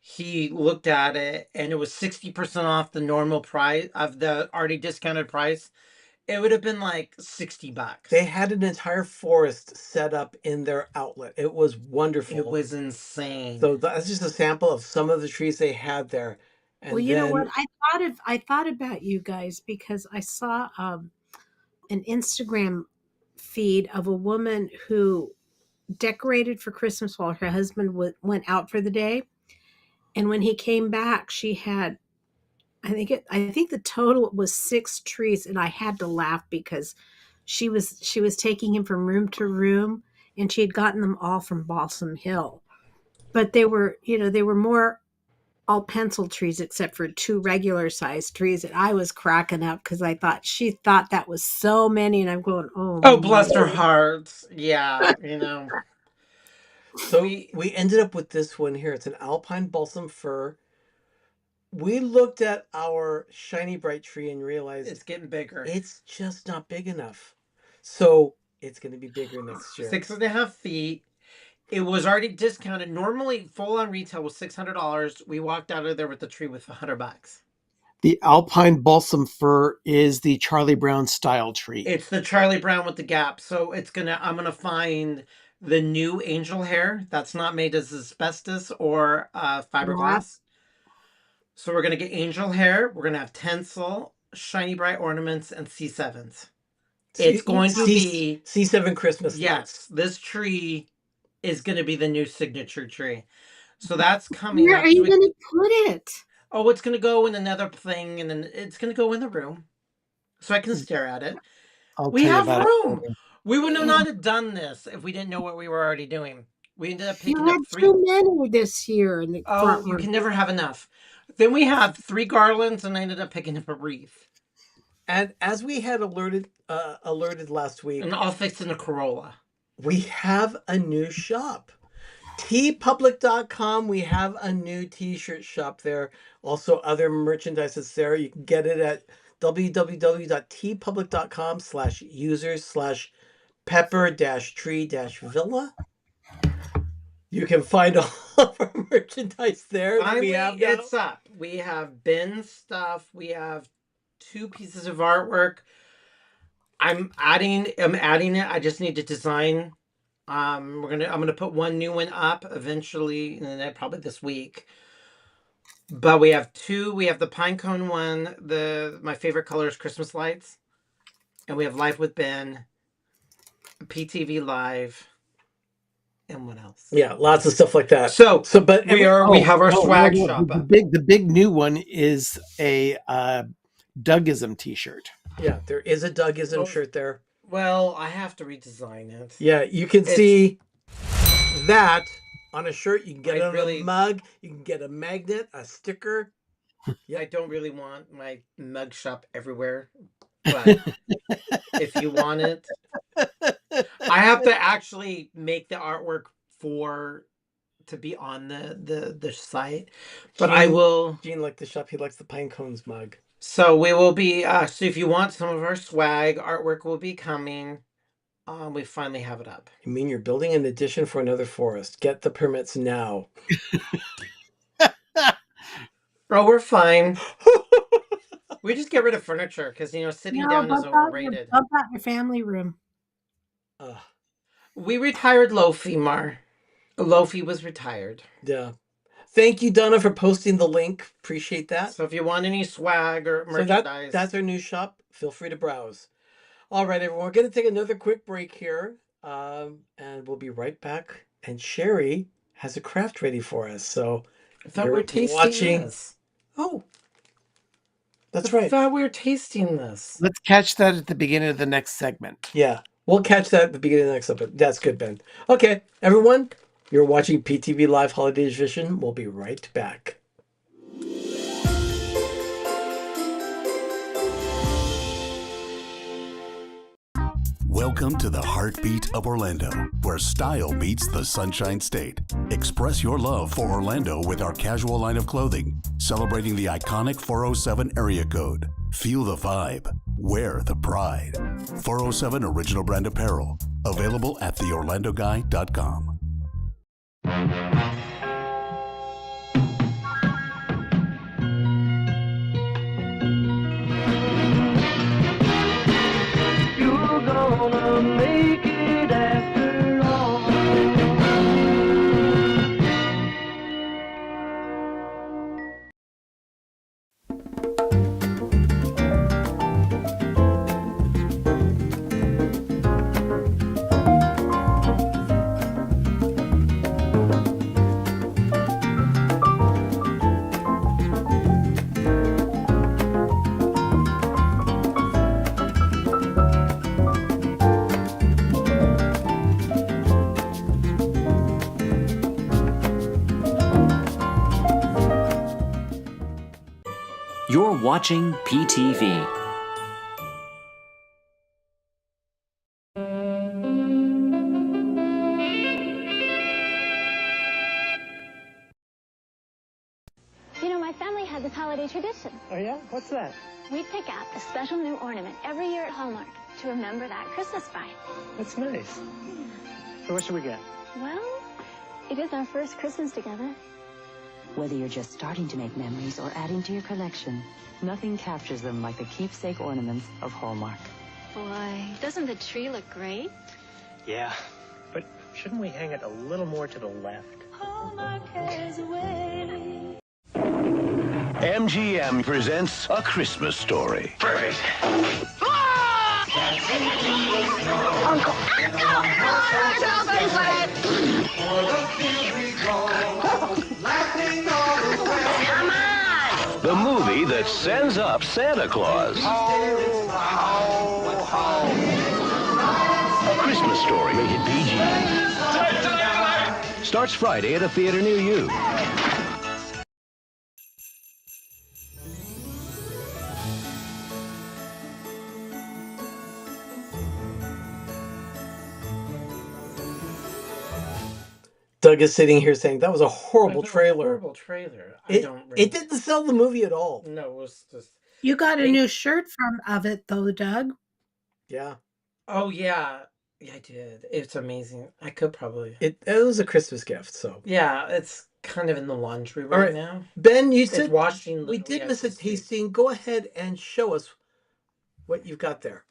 He looked at it, and it was 60% off the normal price of the already discounted price. It would have been like $60. They had an entire forest set up in their outlet. It was wonderful. It was insane. So that's just a sample of some of the trees they had there. And well, you know what? I thought about you guys because I saw an Instagram feed of a woman who decorated for Christmas while her husband went out for the day. And when he came back, she had, I think the total was 6 trees, and I had to laugh because she was taking him from room to room, and she had gotten them all from Balsam Hill, but they were more all pencil trees except for 2 regular sized trees, and I was cracking up because she thought that was so many, and I'm going, oh, bless her heart, yeah, So we ended up with this one here. It's an alpine balsam fir. We looked at our shiny bright tree and realized it's getting bigger. It's just not big enough. So it's going to be bigger next year. 6.5 feet. It was already discounted. Normally, full on retail was $600. We walked out of there with the tree with $100. The Alpine Balsam Fir is the Charlie Brown style tree. It's the Charlie Brown with the gap. So I'm gonna find the new angel hair that's not made as asbestos or fiberglass. So we're gonna get angel hair. We're gonna have tinsel, shiny bright ornaments, and C7s. It's going to be C7 Christmas lights. Yes, this tree is going to be the new signature tree. So that's coming. Where are you going to put it? Oh, it's going to go in another thing, and then it's going to go in the room, so I can stare at it. We have room. We would not have done this if we didn't know what we were already doing. We ended up picking up 3. Too many this year. In the front you room. can never have enough. Then we have 3 garlands, and I ended up picking up a wreath. And as we had alerted last week, and all fixed in a Corolla. We have a new shop. tpublic.com. We have a new t-shirt shop there. Also other merchandise is there. You can get it at www.tpublic.com/users/pepper-tree-villa. You can find all of our merchandise there. It's up. We have bin stuff. We have 2 pieces of artwork. I'm adding it. I just need to design. I'm gonna put one new one up eventually, and then probably this week. But we have 2. We have the pine cone one. My favorite color is Christmas lights, and we have Life with Ben, PTV Live, and what else? Yeah, lots of stuff like that. But we have our swag shop. The big new one is a Dougism t-shirt. Yeah, there is a Dougism shirt there. Well, I have to redesign it. Yeah, you can see that on a shirt. You can get it on a mug. You can get a magnet, a sticker. I don't really want my mug shop everywhere, but if you want it, I have to actually make the artwork to be on the site. But I will. Gene liked the shop. He likes the pine cones mug. So we will be. So if you want some of our swag, artwork will be coming. We finally have it up. You mean you're building an addition for another forest? Get the permits now. Oh, we're fine. We just get rid of furniture because sitting down is overrated. How about your family room? We retired Lofi, Mar. Lofi was retired. Yeah. Thank you, Donna, for posting the link. Appreciate that. So if you want any swag or merchandise. That's our new shop. Feel free to browse. All right, everyone. We're going to take another quick break here. And we'll be right back. And Sherry has a craft ready for us. So I thought we're tasting this. Oh. That's right. I thought we were tasting this. Let's catch that at the beginning of the next segment. Yeah. We'll catch that at the beginning of the next episode. That's good, Ben. Okay, everyone. You're watching PTV Live Holiday Edition. We'll be right back. Welcome to the heartbeat of Orlando, where style meets the Sunshine State. Express your love for Orlando with our casual line of clothing, celebrating the iconic 407 area code. Feel the vibe. Wear the pride. 407 Original Brand Apparel. Available at theorlandoguy.com. You're gonna make it after all. You're watching PTV. My family had this holiday tradition. Oh, yeah? What's that? We pick out a special new ornament every year at Hallmark to remember that Christmas by. That's nice. So what should we get? Well, it is our first Christmas together. Whether you're just starting to make memories or adding to your collection, nothing captures them like the keepsake ornaments of Hallmark. Boy, doesn't the tree look great? Yeah, but shouldn't we hang it a little more to the left? Hallmark has a way. MGM presents A Christmas Story. Perfect. Uncle! Come on! The movie that sends up Santa Claus. Ho, ho, ho. A Christmas Story, rated PG. Starts Friday at a theater near you. Doug is sitting here saying that was a horrible trailer. Horrible trailer. It didn't sell the movie at all. No, it was just. You got a new shirt of it though, Doug. Yeah. Oh yeah, I did. It's amazing. I could probably. It was a Christmas gift, so. Yeah, it's kind of in the laundry All right. now. Ben, you It's said washing. we did miss a tasting. Go ahead and show us what you've got there.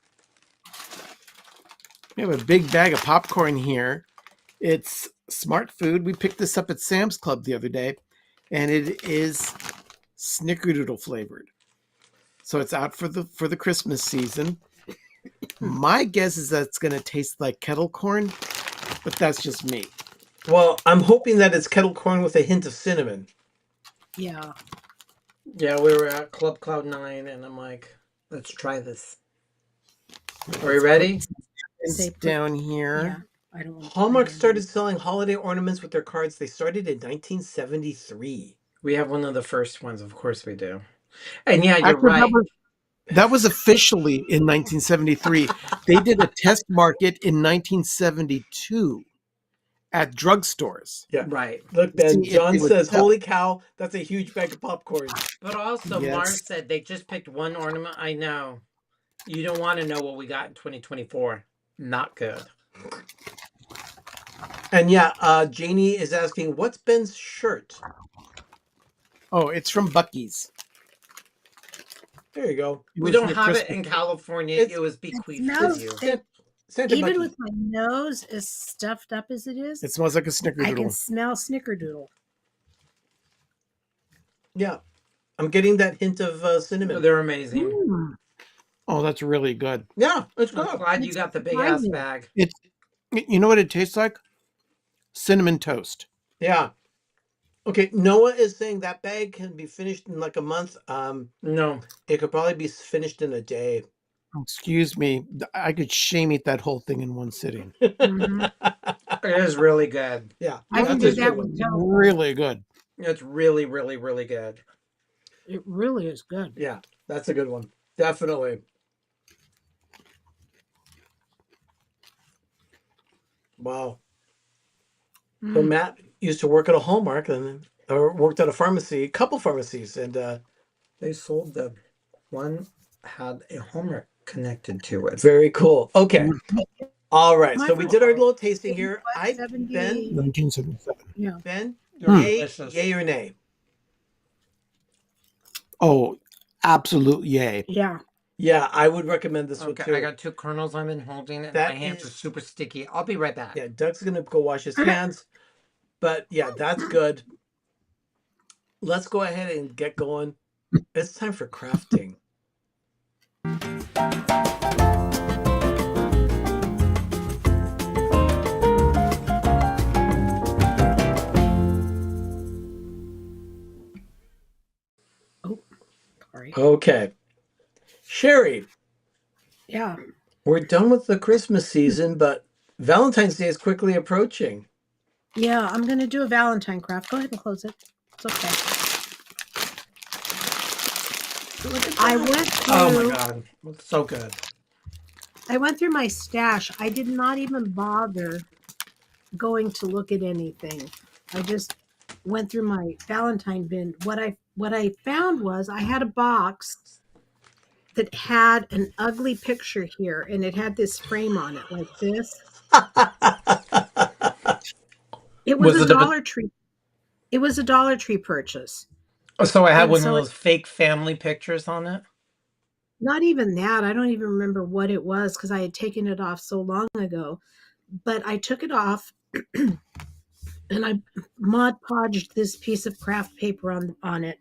We have a big bag of popcorn here. It's Smart Food. We picked this up at Sam's Club the other day, and it is snickerdoodle flavored. So it's out for the Christmas season. My guess is that it's going to taste like kettle corn, but that's just me. Well, I'm hoping that it's kettle corn with a hint of cinnamon. Yeah. Yeah, we were at Club Cloud 9, and I'm like, let's try this. Are we ready? It's down here. Yeah. I don't want Hallmark started selling holiday ornaments with their cards. They started in 1973. We have one of the first ones, of course we do. And yeah, you're Actually, right. That was officially in 1973. They did a test market in 1972 at drugstores. Yeah. Right. Look, Ben, See if John they would says, sell. holy cow, that's a huge bag of popcorn. But also, Yes. Mars said they just picked one ornament. I know. You don't want to know what we got in 2024. Not good. And yeah, Janie is asking, what's Ben's shirt? Oh, it's from Buc-ee's. There you go. We don't have it in California. It was bequeathed No, to you. Santa even Bucky. with my nose as stuffed up as it is, It smells like a I snickerdoodle. can smell snickerdoodle. Yeah. I'm getting that hint of cinnamon. They're amazing. Mm. Oh, that's really good. Yeah, it's I'm good. glad you got the big ass surprising. bag. It's, you know what it tastes like? Cinnamon toast. Yeah. Okay, Noah is saying that bag can be finished in like a month. No. It could probably be finished in a day. Excuse me. I could shame eat that whole thing in one sitting. Mhm. It is really good. Yeah. I can that's do a that good with one. toast. Really good. It's really, really, really good. It really is good. Yeah, that's a good one. Definitely. Wow. So Matt used to work at a Hallmark or worked at a pharmacy, a couple pharmacies, and They sold the one had a Hallmark connected to it. very cool. Okay. All right. My So we did our fault. little tasting here. Ben, 78. 1977. Yeah. Ben, They're yay, delicious. yay or nay? Oh, absolute yay. Yeah. Yeah, I would recommend this one Okay, too. I got 2 kernels I've been holding it. That My hands are is- super sticky. I'll be right back. Yeah, Doug's gonna go wash his hands. But yeah, that's good. Let's go ahead and get going. It's time for crafting. Sorry. Okay. Sherry, Yeah. we're done with the Christmas season, but Valentine's Day is quickly approaching. Yeah. I'm going to do a Valentine craft. Go ahead and close it. It's okay. I went through, Oh my god. It's so good. I went through my stash. I did not even bother going to look at anything. I just went through my Valentine bin. What I found was I had a box that had an ugly picture here, and it had this frame on it like this. It was Was a it a- Dollar Tree. It was a Dollar Tree purchase. So I had And one so of those fake family pictures on it. Not even that. I don't even remember what it was because I had taken it off so long ago. But I took it off and I Mod Podged this piece of craft paper on it.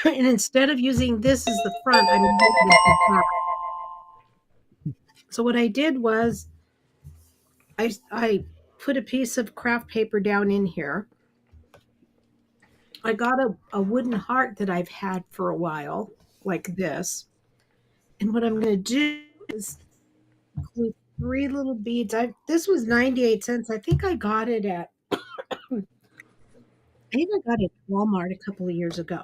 And instead of using this as the front, I'm using this as the back. So what I did was I put a piece of craft paper down in here. I got a wooden heart that I've had for a while, like this. And what I'm going to do is glue 3 little beads. This was 98 cents. I think I got it at Walmart a couple of years ago.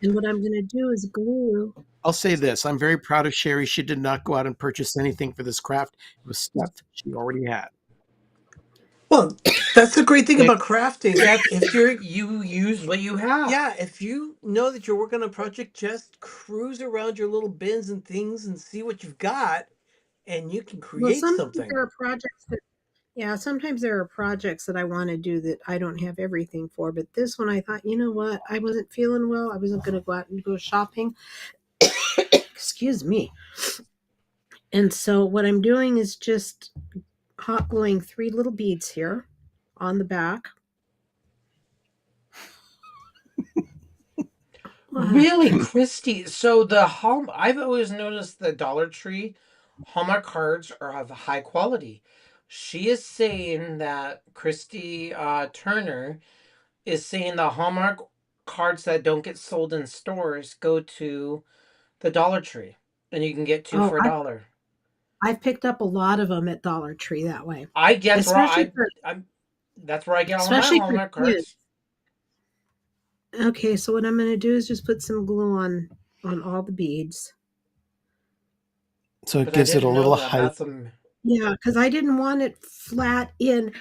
And what I'm going to do is glue. I'll say this. I'm very proud of Sherry. She did not go out and purchase anything for this craft. It was stuff she already had. Well, that's the great thing about crafting. If you use what you have. Yeah, if you know that you're working on a project, just cruise around your little bins and things and see what you've got, and you can create something. There are projects sometimes there are projects that I want to do that I don't have everything for. But this one, I thought, you know what? I wasn't feeling well. I wasn't going to go out and go shopping. Excuse me. And so what I'm doing is just hot gluing 3 little beads here on the back. Really, Christy? So I've always noticed the Dollar Tree Hallmark cards are of high quality. She is saying that Christy Turner is saying the Hallmark cards that don't get sold in stores go to the Dollar Tree, and you can get 2 for $1. I've picked up a lot of them at Dollar Tree that way. I guess that's where I get all my Hallmark cards. Okay, so what I'm going to do is just put some glue on all the beads. So it gives it a little height. Yeah, because I didn't want it flat in,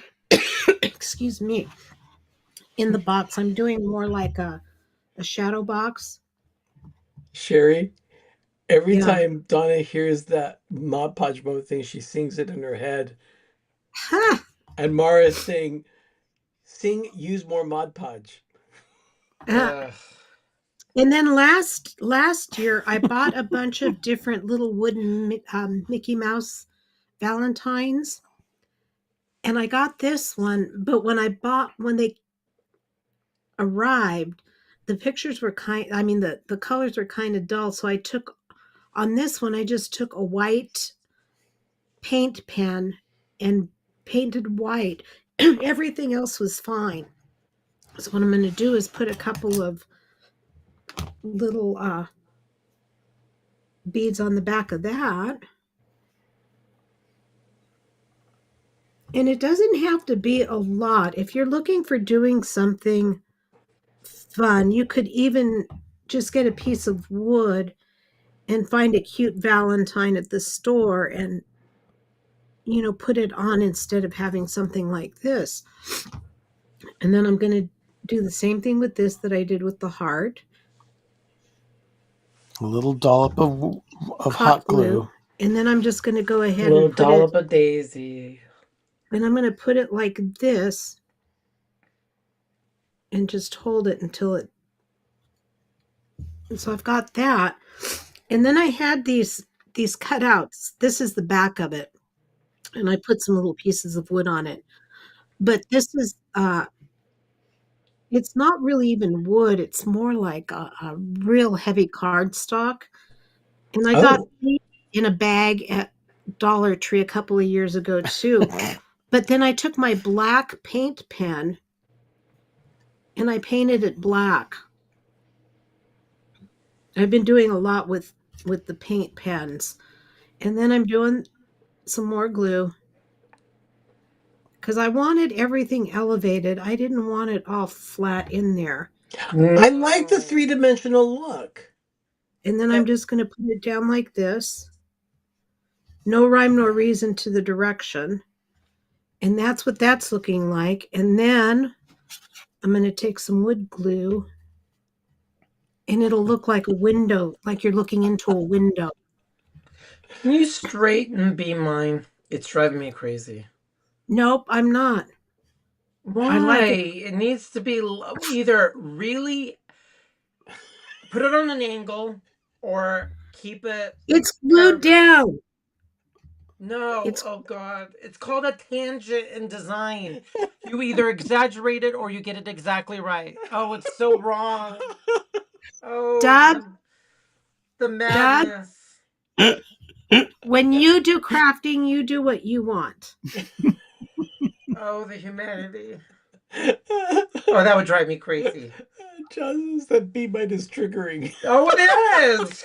excuse me, in the box. I'm doing more like a shadow box. Sherry, every time Donna hears that Mod Podge mode thing, she sings it in her head. Huh. And Mara is saying, use more Mod Podge. And then last year, I bought a bunch of different little wooden Mickey Mouse Valentines. And I got this one, but when they arrived, the pictures were the colors were kind of dull. So on this one, I just took a white paint pen and painted white. Everything else was fine. So what I'm going to do is put a couple of little beads on the back of that. And it doesn't have to be a lot. If you're looking for doing something fun, you could even just get a piece of wood and find a cute Valentine at the store and, put it on instead of having something like this. And then I'm going to do the same thing with this that I did with the heart. A little dollop of hot glue. And then I'm just going to go ahead and put dollop of daisy. And I'm going to put it like this and just hold it until it. And so I've got that. And then I had these cutouts. This is the back of it. And I put some little pieces of wood on it. But this is, it's not really even wood. It's more like a real heavy cardstock. And I got these in a bag at Dollar Tree a couple of years ago too. But then I took my black paint pen and I painted it black. I've been doing a lot with the paint pens. And then I'm doing some more glue because I wanted everything elevated. I didn't want it all flat in there. I like the 3-dimensional look. And then I'm just going to put it down like this. No rhyme nor reason to the direction. And that's what that's looking like. And then I'm going to take some wood glue and it'll look like a window, like you're looking into a window. Can you straighten be mine? It's driving me crazy. Nope, I'm not. Why? I like it. It needs to be either really put it on an angle or keep it. It's glued down. No, It's oh God. It's called a tangent in design. You either exaggerate it or you get it exactly right. Oh, it's so wrong. Oh, Doug. the madness. When you do crafting, you do what you want. Oh, the humanity. Oh, that would drive me crazy. John says that B minus triggering. Oh, it is.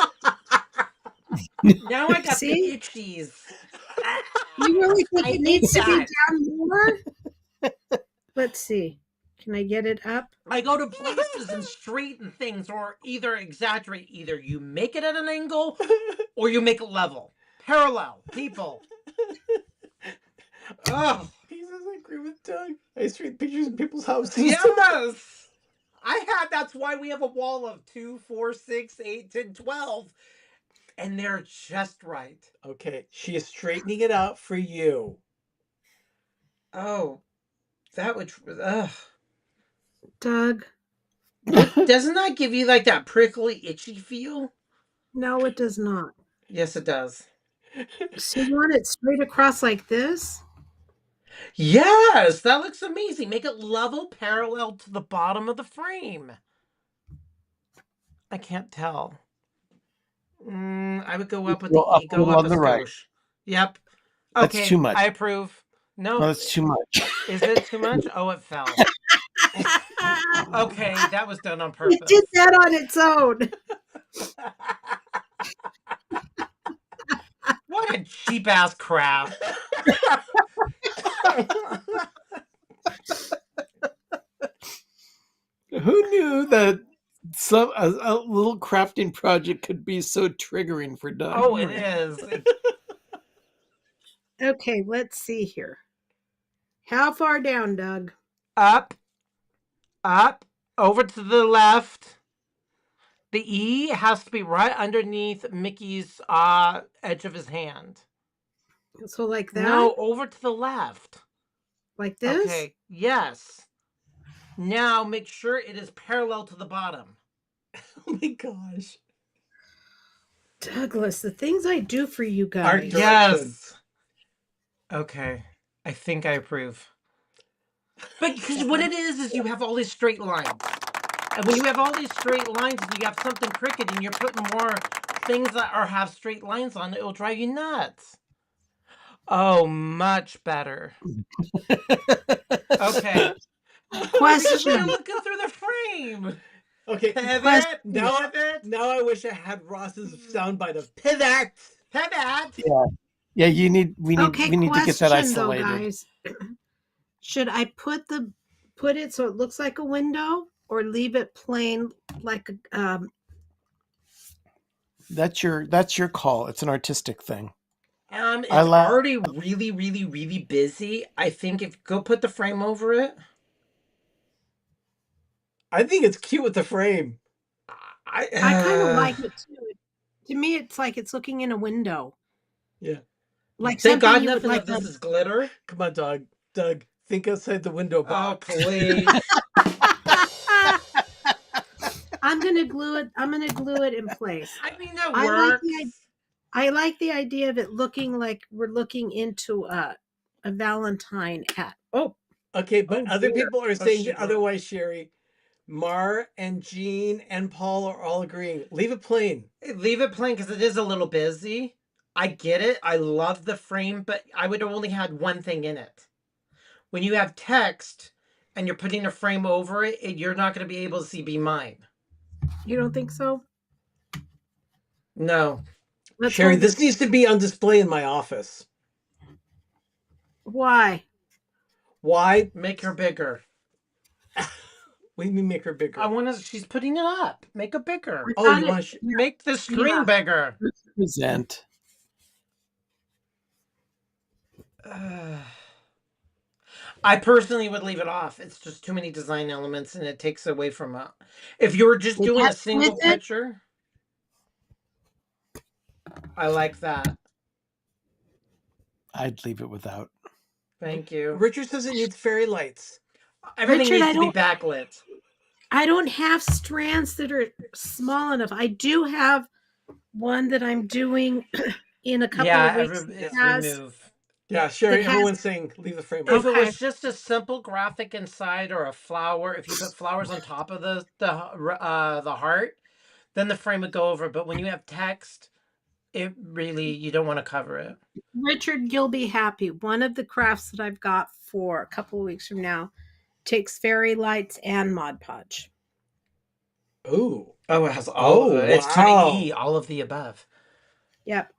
Now I got the See? itchies. You really think I it needs to hate be that. down more? Let's see. Can I get it up? I go to places and straighten things or either exaggerate. Either you make it at an angle or you make it level. Parallel. People. Oh. He says I agree with Doug. I straighten pictures in people's houses. Yes. That's why we have a wall of 2, 4, 6, 8, 10, 12. And they're just right. Okay, she is straightening it out for you. Oh, that would. Doug. Doesn't that give you like that prickly, itchy feel? No, it does not. Yes, it does. So you want it straight across like this? Yes, that looks amazing. Make it level, parallel to the bottom of the frame. I can't tell. I would go up with the Up ego on of a the right. skosh. Yep. Okay, That's too much. I approve. No, that's too much. Is it too much? Oh, it fell. Okay, that was done on purpose. It did that on its own. What a cheap ass crap. Who knew that a little crafting project could be so triggering for Doug? Oh, it is. Okay, let's see here. How far down, Doug? Up, over to the left. The E has to be right underneath Mickey's edge of his hand. So like that? No, over to the left. Like this? Okay, yes. Now make sure it is parallel to the bottom. Oh my gosh. Douglas, the things I do for you guys. Yes. Okay, I think I approve. But because what it is you have all these straight lines. And when you have all these straight lines and you have something crooked and you're putting more things that have straight lines on it, it'll drive you nuts. Oh, much better. Okay. Question. You're looking through the frame. Okay. Pivot. Now I wish I had Ross's soundbite of pivot. Yeah, we need to get that isolated. Though, guys. Should I put it so it looks like a window or leave it plain like a That's your call. It's an artistic thing. It's already really, really, really busy. I think if go put the frame over it. I think it's cute with the frame. I kind of like it too. To me, it's like it's looking in a window. Yeah. Like thank God nothing of this is glitter. Come on, Doug, think outside the window box. Oh, please. I'm gonna glue it in place. I mean that works. I like the idea of it looking like we're looking into a Valentine hat. Oh. Okay, but other people are saying otherwise, Sherry. Mar and Jean and Paul are all agreeing. Leave it plain. Leave it plain because it is a little busy. I get it. I love the frame, but I would have only had one thing in it. When you have text and you're putting a frame over it, you're not going to be able to see Be Mine. You don't think so? No. Sherry, this needs to be on display in my office. Why? Why? Make her bigger. What do you mean make her bigger? She's putting it up. Make it bigger. Oh, you want to make the screen bigger. Present. I personally would leave it off. It's just too many design elements and it takes away from it. If you were just doing a single picture, I like that. I'd leave it without. Thank you. Richard says it needs fairy lights. Everything Richard, needs to be backlit. I don't have strands that are small enough. I do have one that I'm doing in a couple of weeks. It's remove. Yeah, Sherry, everyone's saying leave the frame If on. it was just a simple graphic inside or a flower, if you put flowers on top of the heart, then the frame would go over. But when you have text, it really, you don't want to cover it. Richard, you'll be happy. One of the crafts that I've got for a couple of weeks from now takes fairy lights and Mod Podge. Ooh. Oh, it has all of it. It's to the E, all of the above. Yep.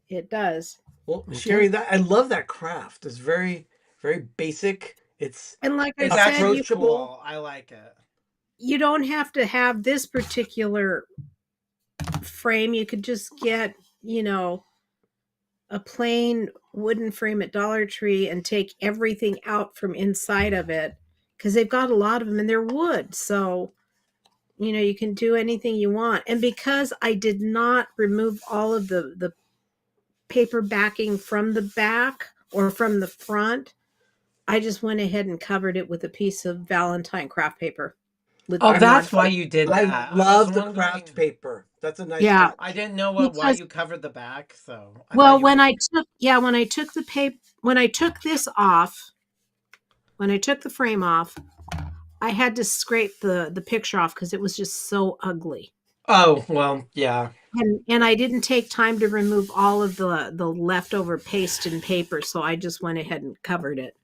It does. Well, Sherry, I love that craft. It's very, very basic. And like I it's said, approachable. I like it. You don't have to have this particular frame. You could just get, a plain wooden frame at Dollar Tree and take everything out from inside of it, because they've got a lot of them and they're wood. So, you can do anything you want. And because I did not remove all of the paper backing from the back or from the front, I just went ahead and covered it with a piece of Valentine craft paper. That's why you did that. I love the craft paper. That's a nice touch. I didn't know why you covered the back, so when I took this off, when I took the frame off, I had to scrape the picture off because it was just so ugly. Oh, well, yeah. And I didn't take time to remove all of the leftover paste and paper, so I just went ahead and covered it.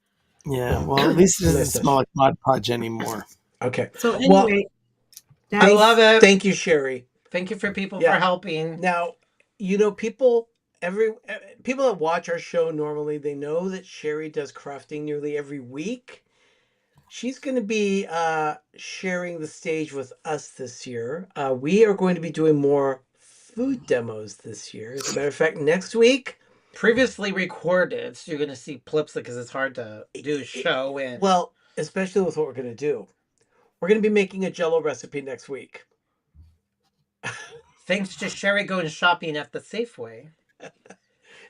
Yeah, well, at least it doesn't smell like Mod Podge anymore. Okay. So anyway, I love it. Thank you, Sherry. Thank you for people for helping. Now, people that watch our show normally, they know that Sherry does crafting nearly every week. She's going to be sharing the stage with us this year. We are going to be doing more food demos this year. As a matter of fact, next week, previously recorded, so you're going to see clips because it's hard to do a show in. Well, especially with what we're going to do. We're going to be making a Jell-O recipe next week. Thanks to Sherry going shopping at the Safeway.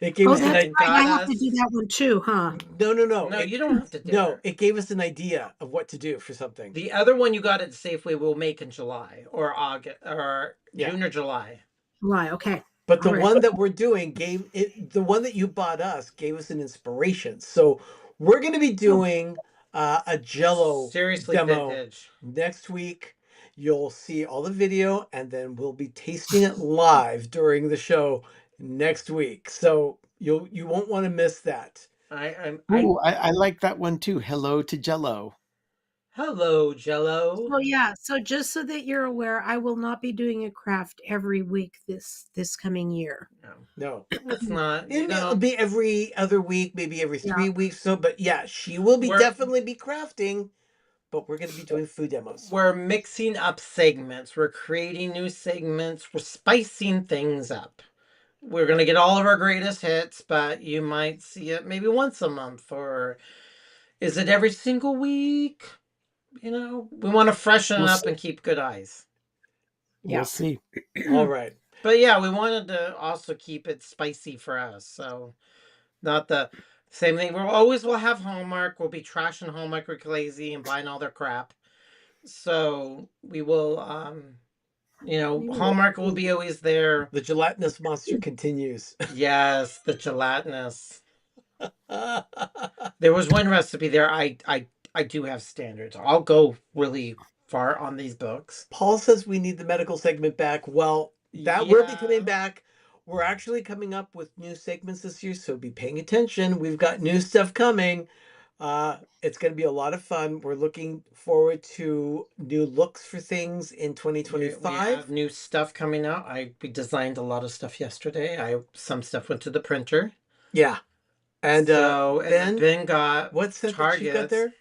It gave us an idea. I have to do that one too, huh? No. No, you don't have to do it. It gave us an idea of what to do for something. The other one you got at Safeway we'll make in July or August or June or July. July, okay. But the one that we're doing the one that you bought us gave us an inspiration. So we're going to be doing a Jell-O demo vintage next week. You'll see all the video, and then we'll be tasting it live during the show next week. So you won't want to miss that. I like that one too. Hello to Jell-O. Hello, Jell-O. Oh yeah. So just so that you're aware, I will not be doing a craft every week this coming year. No, it's not. It'll be every other week, maybe every 3 weeks. So, but yeah, she will definitely be crafting. But we're going to be doing food demos. We're mixing up segments. We're creating new segments. We're spicing things up. We're going to get all of our greatest hits, but you might see it maybe once a month. Or is it every single week? We want to freshen it up and keep good eyes. We'll see. All right. But yeah, we wanted to also keep it spicy for us. So not the... Same thing. We'll have Hallmark. We'll be trashing Hallmark or lazy and buying all their crap. So we will, Hallmark will be always there. The gelatinous monster continues. Yes, the gelatinous. There was one recipe there. I do have standards. I'll go really far on these books. Paul says we need the medical segment back. Well, that will be coming back. We're actually coming up with new segments this year, so be paying attention. We've got new stuff coming. It's going to be a lot of fun. We're looking forward to new looks for things in 2025. We have new stuff coming out. We designed a lot of stuff yesterday. Some stuff went to the printer. Yeah. And Ben got what's that Target. You got there?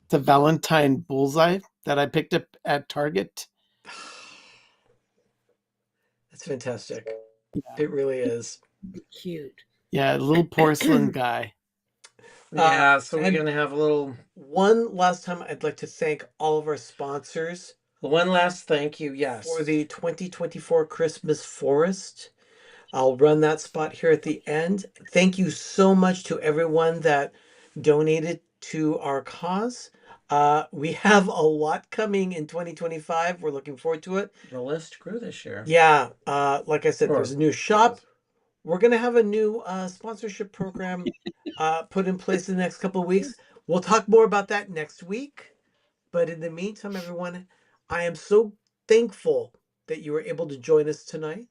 The Valentine bullseye that I picked up at Target. It's fantastic. Yeah. It really is. Cute. Yeah, a little porcelain guy. Yeah, so we're going to have a little... One last time, I'd like to thank all of our sponsors. One last thank you, yes. For the 2024 Christmas Forest. I'll run that spot here at the end. Thank you so much to everyone that donated to our cause. We have a lot coming in 2025. We're looking forward to it. The list grew this year. Yeah, like I said, there's a new shop. We're going to have a new sponsorship program put in place in the next couple of weeks. We'll talk more about that next week. But in the meantime, everyone, I am so thankful that you were able to join us tonight.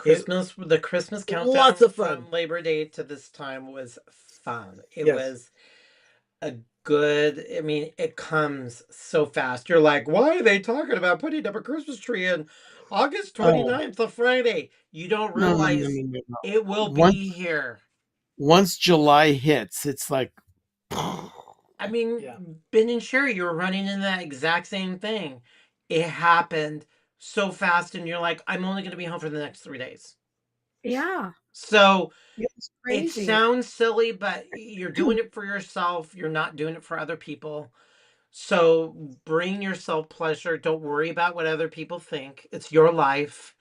The Christmas countdown, lots of fun. From Labor Day to this time was fun. It Yes. was a good, I mean, it comes so fast. You're like, why are they talking about putting up a Christmas tree in August 29th, a Friday? You don't realize No. it will be here. Once July hits, it's like, I mean, Ben and Sherry, you were running into that exact same thing. It happened so fast, and you're like, I'm only going to be home for the next 3 days. Yeah. So It's it crazy. sounds silly, but you're doing it for yourself. You're not doing it for other people. So bring yourself pleasure. Don't worry about what other people think. It's your life.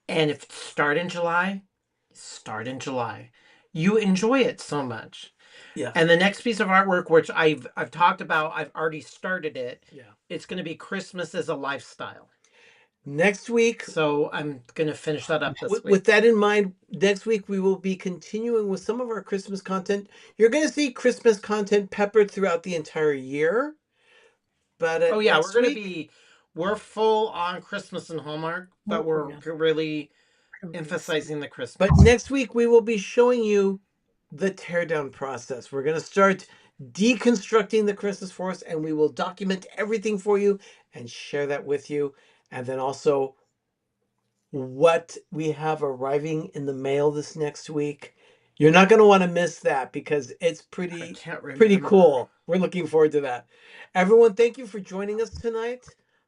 And if start in July, start in July. You enjoy it so much. Yeah. And the next piece of artwork, which I've talked about, I've already started it. Yeah. It's going to be Christmas as a lifestyle. Next week. So I'm going to finish that up this week. With that in mind, next week we will be continuing with some of our Christmas content. You're going to see Christmas content peppered throughout the entire year. But we're full on Christmas and Hallmark, but we're really emphasizing the Christmas. But next week we will be showing you the teardown process. We're going to start deconstructing the Christmas forest, and we will document everything for you and share that with you. And then also what we have arriving in the mail this next week. You're not going to want to miss that because it's pretty cool. We're looking forward to that. Everyone, thank you for joining us tonight.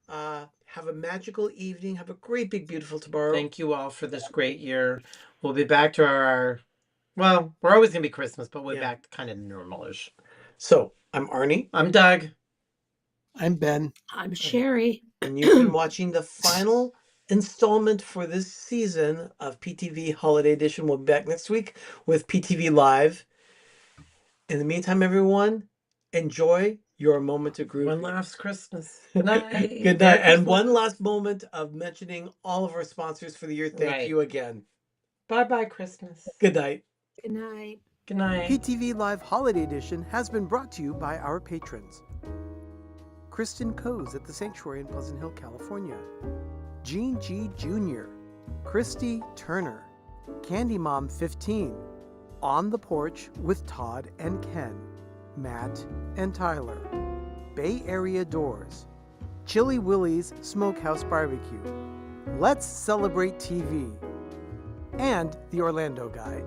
Have a magical evening. Have a great, big, beautiful tomorrow. Thank you all for this great year. We'll be back to our well, we're always going to be Christmas, but we're back to kind of normalish. So, I'm Arnie. I'm Doug. I'm Ben. I'm Sherry. And you've been watching the final installment for this season of PTV Holiday Edition. We'll be back next week with PTV Live. In the meantime, everyone, enjoy your moment of groove. One last Christmas. Good night. Good night. And one last moment of mentioning all of our sponsors for the year. Thank you again. Bye-bye, Christmas. Good night. Good night. Good night. PTV Live Holiday Edition has been brought to you by our patrons. Kristin Kohs at the Sanctuary in Pleasant Hill, California. Gene G. Jr. Christi Turner. CandyMom 15. On the Porch with Todd and Ken. Matt and Tyler. Bay Area Doors. Chili Willy's Smokehouse Barbecue. Let's Celebrate TV. And the Orlando Guy.